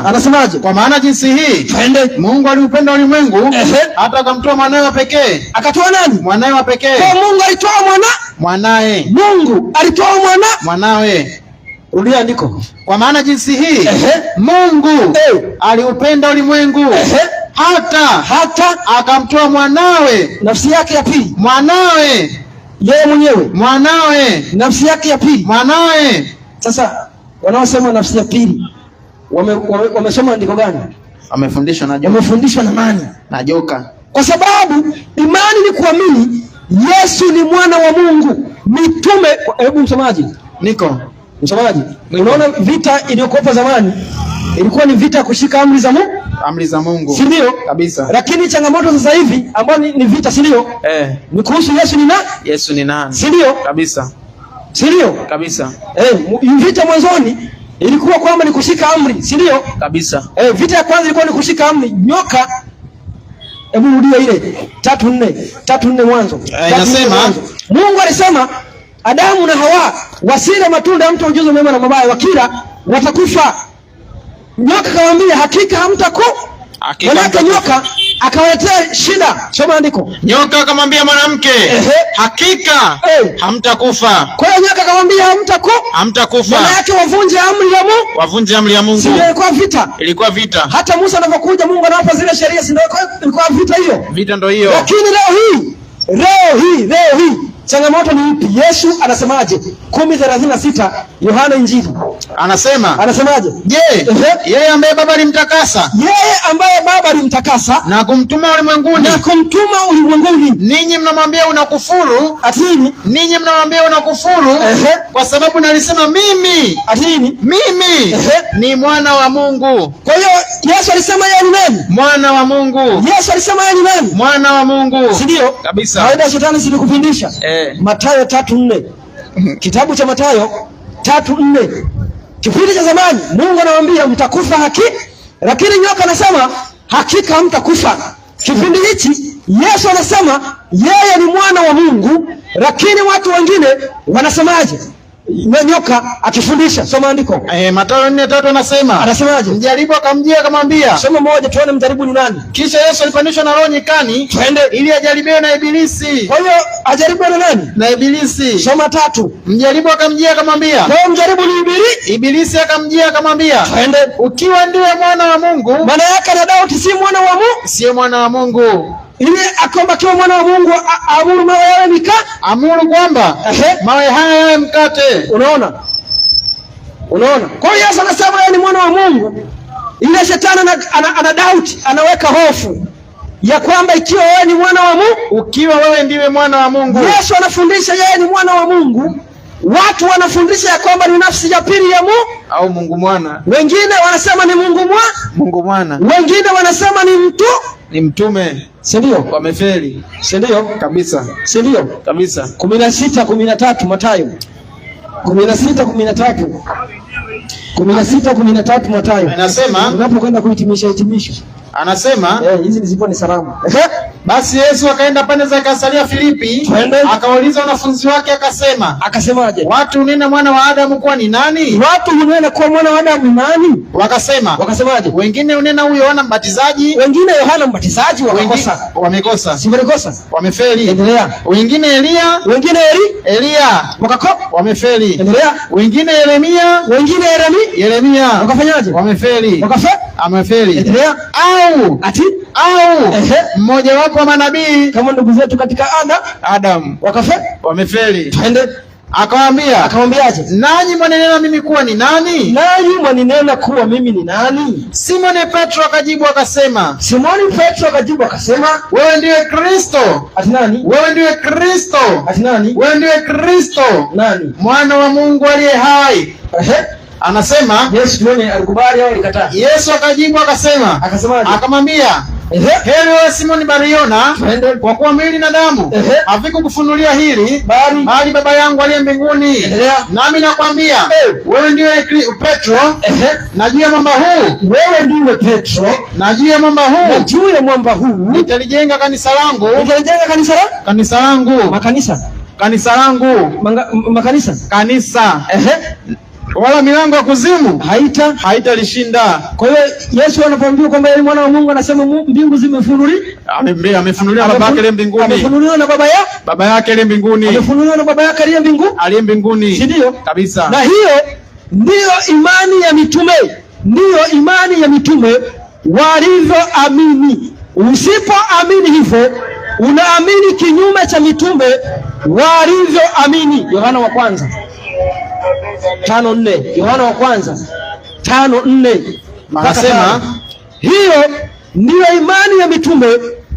Anasemaje? Kwa maana jinsi hii Mungu aliupenda ulimwengu hata akamtoa mwanae wa pekee. Akatoa nani? Mwanae wa pekee. Kwa Mungu alitoa mwanae. Mungu alitoa mwanawe. Rudia andiko. Kwa maana jinsi hii Mungu aliupenda ulimwengu hata akamtoa mwanawe, nafsi yake ya pili, mwanawe yeye mwenyewe, mwanawe nafsi yake ya pili, mwanawe. Sasa wanaosema nafsi ya pili wamesoma andiko gani? Wamefundishwa na joka. Wamefundishwa na nani? Na joka. Kwa sababu imani ni kuamini Yesu ni mwana wa Mungu. Mitume, hebu msomaji, msomaji, unaona vita iliyokuwa zamani ilikuwa ni vita kushika amri za Mungu. Si ndio? Kabisa. Lakini changamoto sasa hivi ambayo ni vita, si ndio? Ni kuhusu Yesu ni nani? Si ndio? Kabisa. Si ndio? Kabisa. Vita mwanzoni ilikuwa kwamba ni kushika amri, si ndio? Kabisa. Vita ya kwanza ilikuwa ni kushika amri. Nyoka, hebu rudia ile 3:4 mwanzo. Inasema Mungu alisema Adamu na Hawa wasile matunda ya mti wa ujuzi wa mema na mabaya, wakila watakufa. Nyoka kawaambia hakika hamtakufa. Manake nyoka akawaletea shida. Soma andiko. Nyoka akamwambia mwanamke, hakika hamtakufa. Kwa hiyo nyoka akamwambia hamtakufa. Maana yake wavunje amri ya Mungu. Sio ilikuwa vita. Hata Musa anapokuja Mungu anawapa zile sheria, si ndio ilikuwa vita hiyo? Vita ndio hiyo. Lakini leo hii changamoto ni ipi? Yesu anasemaje? 10:36 Yohana Injili. Anasemaje? Je, yeye ambaye Baba alimtakasa. Na kumtuma ulimwenguni. Ninyi mnamwambia unakufuru. Atini? Ninyi mnamwambia unakufuru. Kwa sababu nalisema mimi. Atini? Mimi ni mwana wa Mungu. Kwa hiyo Yesu alisema yeye ni nani? Mwana wa Mungu. Yesu alisema yeye ni nani? Mwana wa Mungu. Si ndio? Kabisa. Haida shetani silikupindisha. Mathayo 3:4. Kitabu cha Mathayo 3:4. Kipindi cha zamani Mungu anawaambia mtakufa hakika, lakini nyoka anasema hakika hamtakufa. Kipindi hichi Yesu anasema yeye ni mwana wa Mungu, lakini watu wengine wanasemaje? Nyoka akifundisha. Soma andiko. Mathayo 4:3 anasemaje? Mjaribu akamjia akamwambia. Soma moja tuone mjaribu ni nani. Kisha Yesu alipandishwa na Roho nyikani, twende, ili ajaribiwe na Ibilisi. Kwa hiyo ajaribiwe na nani? Na Ibilisi. Soma 3. Mjaribu akamjia akamwambia. Kwa mjaribu ni Ibilisi akamjia akamwambia. Twende, ukiwa ndiye mwana wa Mungu. Maana yake na Daudi si mwana wa Mungu. Si mwana wa Mungu. Ili akomba kiwa mwana wa Mungu amuru mawe yawe mikate. Amuru kwamba mawe haya yawe mkate. Unaona? Kwa hiyo Yesu anasema yeye ni mwana wa Mungu. Ile shetani ana doubt, anaweka hofu ya kwamba ikiwa wewe ni mwana wa Mungu, ukiwa wewe ndiwe mwana wa Mungu. Yesu anafundisha yeye ni mwana wa Mungu. Watu wanafundisha ya kwamba ni nafsi ya pili ya Mungu au Mungu mwana. Wengine wanasema ni Mungu mwana. Wengine wanasema ni mtume. Si ndio? Wamefeli. Si ndio? Kabisa. Si ndio? Kabisa. 16:13 Mathayo. 16:13 Mathayo. Anasema unapokwenda kuhitimisha. Anasema hizi zipo ni salamu. Basi Yesu akaenda pande za Kaisaria Filipi, akawauliza wanafunzi wake akasemaje? Watu hunena mwana wa Adamu kuwa ni nani? Watu hunena kuwa mwana wa Adamu ni nani? Wakasemaje? Wengine hunena huyo Yohana Mbatizaji. Wengine Yohana Mbatizaji. Wamekosa. Si wamekosa. Wamefeli. Endelea. Wengine Elia. Wengine Elia. Wamefeli. Endelea. Wengine Yeremia. Wengine Yeremia. Wakafanyaje? Wamefeli. Amefeli. Endelea. Au mmoja wapo wa manabii kama ndugu zetu katika Adam. Wamefeli. Twende. Akamwambiaje? Nanyi mwanenena mimi kuwa ni nani? Nanyi mwanenena kuwa mimi ni nani? Simoni Petro akajibu akasema. Wewe ndiye Kristo. Ati nani? Wewe ndiye Kristo. Ati nani? Wewe ndiye Kristo. Nani? Mwana wa Mungu aliye hai. Anasema Yesu tuone alikubali au alikataa? Yesu akajibu akasema. Akamwambia, heri wewe Simoni Bariona, kwa kuwa mwili na damu havikukufunulia hili, bali Baba yangu aliye mbinguni. Nami nakwambia wewe ndiwe Petro, na juu ya mwamba huu na juu ya mwamba huu nitalijenga kanisa langu. Kanisa. Wala milango ya kuzimu haitalishinda. Kwa hiyo Yesu anapoambiwa kwamba yeye mwana wa Mungu anasema mbingu zimefunuliwa. Amefunuliwa na baba yake aliye mbinguni. Amefunuliwa na baba yake aliye mbinguni. Amefunuliwa na baba yake aliye mbinguni. Si ndio? Kabisa. Na hiyo ndiyo imani ya mitume. walivyoamini. Usipoamini hivyo, unaamini kinyume cha mitume walivyoamini. Yohana wa kwanza 5:4. Yohana wa kwanza 5:4. Anasema hiyo ndiyo imani ya mitume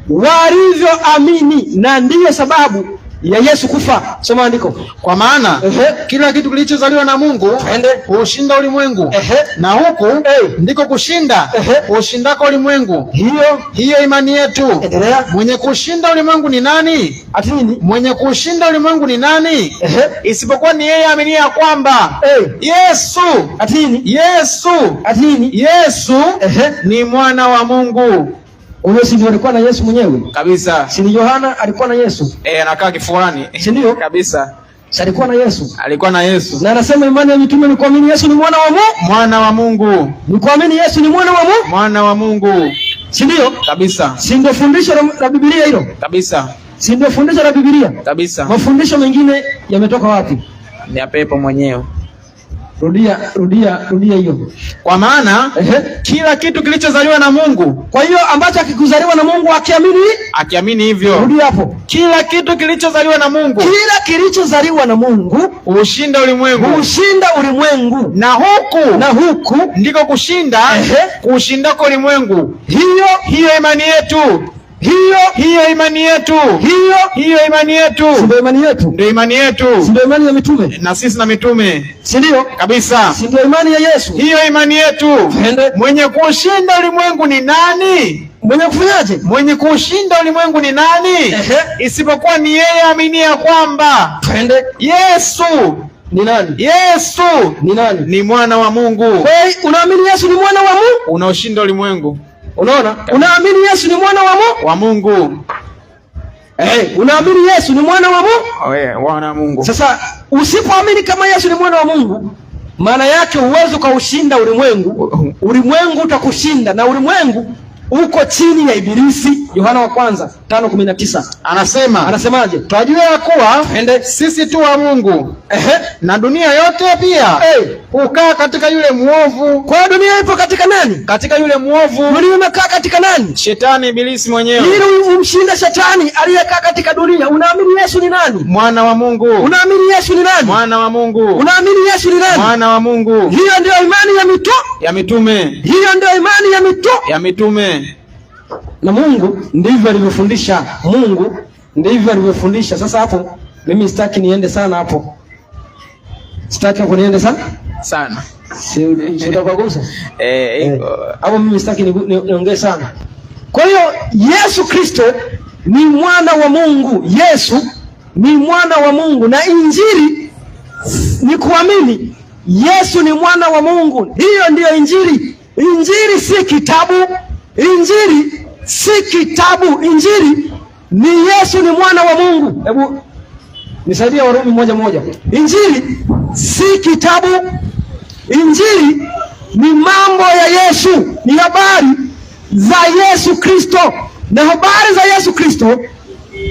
walivyoamini, na ndiyo sababu ya Yesu kufa. Soma andiko. Kwa maana kila kitu kilichozaliwa na Mungu hushinda ulimwengu, na huku ndiko kushinda ushindako ulimwengu. Hiyo imani yetu. Mwenye kushinda ulimwengu ni nani? Ati nini? Mwenye kushinda ulimwengu ni nani? Isipokuwa ni yeye aaminie ya kwamba Yesu, ati nini? Yesu, ati nini? Yesu ni mwana wa Mungu. Huyo si ndio alikuwa na Yesu mwenyewe? Kabisa. Si ni Yohana alikuwa na Yesu? Anakaa kifuani. Si ndio? Kabisa. Si alikuwa na Yesu? Alikuwa na Yesu. Na anasema imani ya mitume ni kuamini Yesu ni mwana wa Mungu. Mwana wa Mungu. Ni kuamini Yesu ni mwana wa Mungu. Mwana wa Mungu. Si ndio? Kabisa. Si ndio fundisho la Biblia hilo? Kabisa. Si ndio fundisho la Biblia? Kabisa. Mafundisho mengine yametoka wapi? Ni ya pepo mwenyewe. Rudia hiyo. Kwa maana kila kitu kilichozaliwa na Mungu. Kwa hiyo ambacho hakikuzaliwa na Mungu akiamini hivyo. Rudia hapo. Kila kitu kilichozaliwa na Mungu. Kila kilichozaliwa na Mungu hushinda ulimwengu. Hushinda ulimwengu. Na huku ndiko kushinda kushindako ulimwengu. Hiyo imani yetu. Hiyo imani yetu. Hiyo imani yetu. Ndio imani yetu. Ndio imani yetu. Ndio imani ya mitume. Na sisi na mitume. Si ndio? Kabisa. Ndio imani ya Yesu. Hiyo imani yetu. Mwenye kushinda ulimwengu ni nani? Mwenye kufanyaje? Mwenye kushinda ulimwengu ni nani? Isipokuwa ni yeye aaminie ya kwamba Yesu ni nani? Yesu ni nani? Ni mwana wa Mungu. Wewe unaamini Yesu ni mwana wa Mungu? Unaoshinda ulimwengu. Unaona? Unaamini Yesu ni mwana wa Mungu? Wa Mungu. Unaamini Yesu ni mwana wa Mungu? Mwana wa Mungu. Sasa usipoamini kama Yesu ni mwana wa Mungu, maana yake uwezo kaushinda ulimwengu. Ulimwengu utakushinda, na ulimwengu uko chini ya Ibilisi. Yohana wa kwanza 5:19. Anasemaje? Twajua ya kuwa sisi tu wa Mungu, na dunia yote pia hukaa katika yule muovu. Kwa dunia ipo katika nani? Katika yule muovu. Dunia imekaa katika nani? Shetani, Ibilisi mwenyewe. Ili umshinde shetani aliyekaa katika dunia, unaamini Yesu ni nani? Mwana wa Mungu. Unaamini Yesu ni nani? Mwana wa Mungu. Unaamini Yesu ni nani? Mwana wa Mungu. Hiyo ndio imani ya mitume. Hiyo ndio imani ya mitume. Na Mungu ndivyo alivyofundisha. Mungu ndivyo alivyofundisha. Sasa hapo mimi sitaki niende sana hapo. Sitaki kuniende sana. Si utakugusa? Hapo mimi sitaki niongee sana. Kwa hiyo Yesu Kristo ni mwana wa Mungu. Yesu ni mwana wa Mungu, na injili ni kuamini Yesu ni mwana wa Mungu. Hiyo ndiyo injili. Injili si kitabu. Injili si kitabu. Injili ni Yesu ni mwana wa Mungu. Hebu nisaidie Warumi 1:1. Injili si kitabu. Injili ni mambo ya Yesu, ni habari za Yesu Kristo. Na habari za Yesu Kristo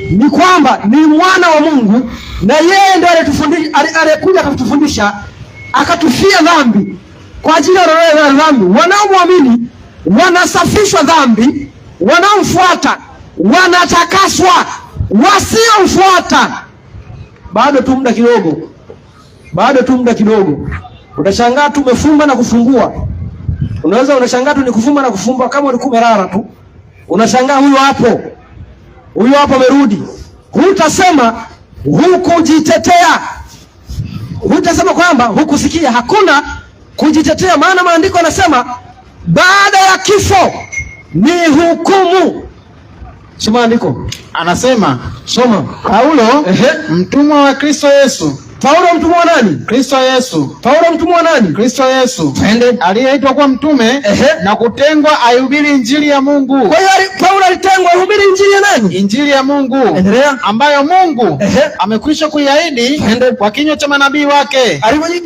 ni kwamba ni mwana wa Mungu, na yeye ndiye aliyekuja akatufundisha, akatufia dhambi kwa ajili ya dhambi. Wanaomwamini wanasafishwa dhambi, wanaomfuata wanatakaswa, wasiomfuata bado tu muda kidogo, utashangaa tu umefumba na kufungua. Unashangaa tu ni kufumba na kufumba, kama ulikuwa umelala tu, unashangaa huyo hapo amerudi. Hutasema hukujitetea, hutasema kwamba hukusikia. Hakuna kujitetea, maana maandiko yanasema baada ya kifo ni hukumu. Soma andiko. Soma. Paulo, mtumwa wa Kristo Yesu. Paulo mtumwa wa nani? Kristo Yesu. Paulo mtumwa wa nani? Kristo Yesu. Aliyeitwa kuwa mtume na kutengwa aihubiri injili ya Mungu. Kwa hiyo Paulo alitengwa ahubiri injili ya nani? Injili ya Mungu. Endelea. Ambayo Mungu amekwisha kuiahidi kwa kinywa cha manabii wake.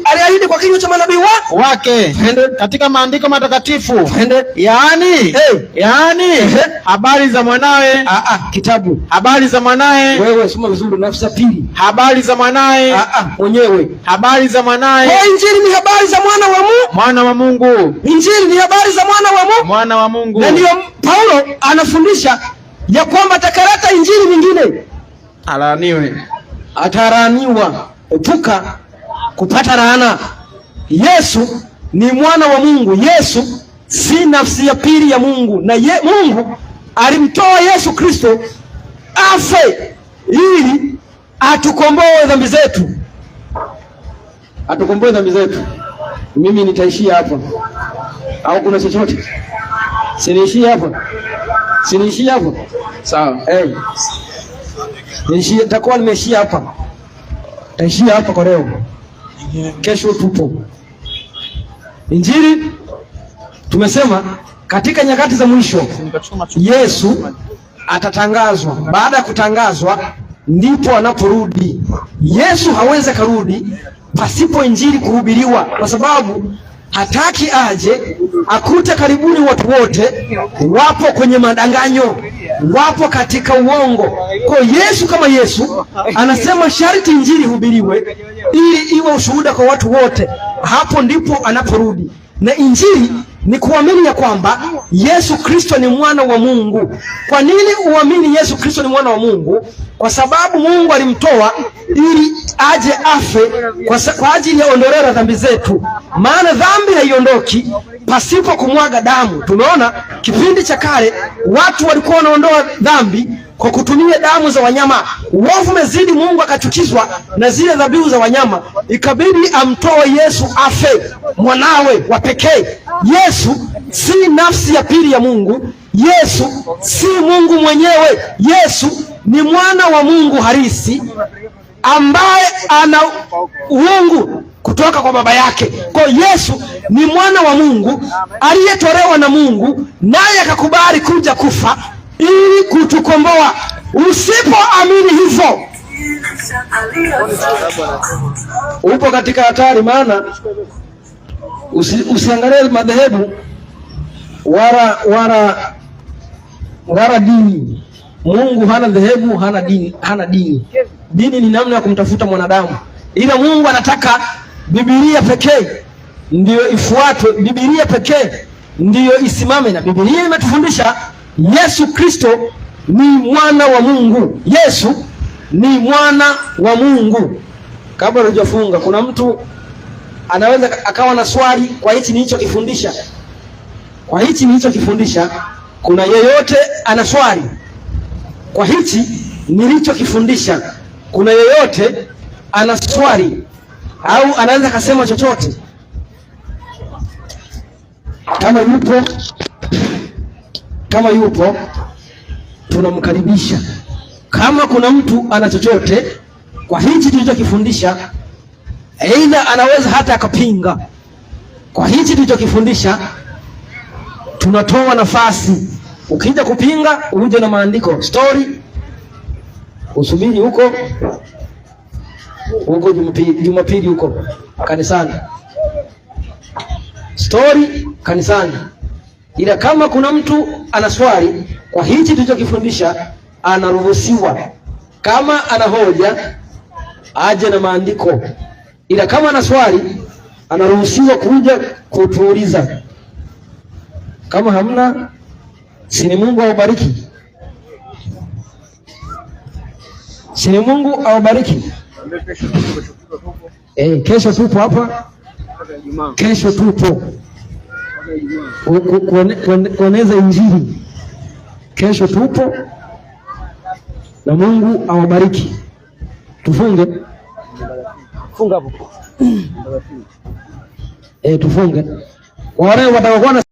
Aliahidi kwa kinywa cha manabii wake katika maandiko matakatifu. Yaani habari za mwanawe. Kitabu. Habari za mwanawe. Wewe soma vizuri nafsi ya pili. Habari za mwanawe Baba mwenyewe, habari za mwanaye. Kwa injili ni habari za mwana wa Mungu. Injili ni habari za mwana wa Mungu. Na ndio Paulo anafundisha ya kwamba atakaleta injili nyingine atalaaniwa. Epuka kupata laana. Yesu ni mwana wa Mungu. Yesu si nafsi ya pili ya Mungu, na Mungu alimtoa Yesu Kristo afe ili atukomboe dhambi zetu. Atukomboe dhambi zetu. Mimi nitaishia hapa au kuna chochote? Siniishie hapa. Siniishie hapa. Sawa. Nitakuwa nimeishia hapa. Taishia hapa kwa leo. Kesho tupo. Injili tumesema katika nyakati za mwisho Yesu atatangazwa. Baada ya kutangazwa ndipo anaporudi. Yesu hawezi karudi pasipo injili kuhubiriwa, kwa sababu hataki aje akute karibuni watu wote wapo kwenye madanganyo, wapo katika uongo. Kwa Yesu kama Yesu anasema sharti injili hubiriwe ili iwe ushuhuda kwa watu wote. Hapo ndipo anaporudi. Na injili ni kuamini ya kwamba Yesu Kristo ni mwana wa Mungu. Kwa nini uamini Yesu Kristo ni mwana wa Mungu? Kwa sababu Mungu alimtoa ili aje afe kwa ajili ya ondoleo la dhambi zetu. Maana dhambi haiondoki pasipo kumwaga damu. Tumeona kipindi cha kale watu walikuwa wanaondoa dhambi kwa kutumia damu za wanyama. Uovu umezidi, Mungu akachukizwa na zile dhabihu za wanyama, ikabidi amtoe Yesu afe, mwanawe wa pekee. Yesu si nafsi ya pili ya Mungu. Yesu si Mungu mwenyewe. Yesu ni mwana wa Mungu halisi ambaye ana uungu kutoka kwa baba yake. Kwa Yesu ni mwana wa Mungu aliyetolewa na Mungu, naye akakubali kuja kufa ili kutukomboa. Usipoamini hivyo upo katika hatari. Maana usiangalie madhehebu wala dini. Mungu hana dhehebu, hana dini. Dini ni namna ya kumtafuta mwanadamu, ila Mungu anataka Biblia pekee ndiyo ifuatwe. Biblia pekee ndiyo isimame, na Biblia imetufundisha Yesu Kristo ni mwana wa Mungu. Yesu ni mwana wa Mungu. Kabla hujafunga, kuna mtu anaweza akawa na swali kwa hichi nilichokifundisha. Kwa hichi nilichokifundisha, kuna yeyote ana swali kwa hichi nilichokifundisha? Kuna yeyote ana swali au anaweza kasema chochote? Kama yupo tunamkaribisha. Kama kuna mtu ana chochote kwa hichi tulichokifundisha, aidha anaweza hata akapinga kwa hichi tulichokifundisha, tunatoa nafasi. Ukija kupinga uje na maandiko, story usubiri huko Jumapili huko kanisani, story kanisani. Ila kama kuna mtu ana swali kwa hichi tulichokifundisha, anaruhusiwa. Kama ana hoja aje na maandiko, ila kama ana swali anaruhusiwa kuja kutuuliza. Kama hamna, sini Mungu aubariki. Sini Mungu aubariki. Kesho tupo hapa. Kesho tupo kueneza injili. Kesho tupo na Mungu awabariki. Tufunge. Funga hapo. Tufunge. Wale watakuwa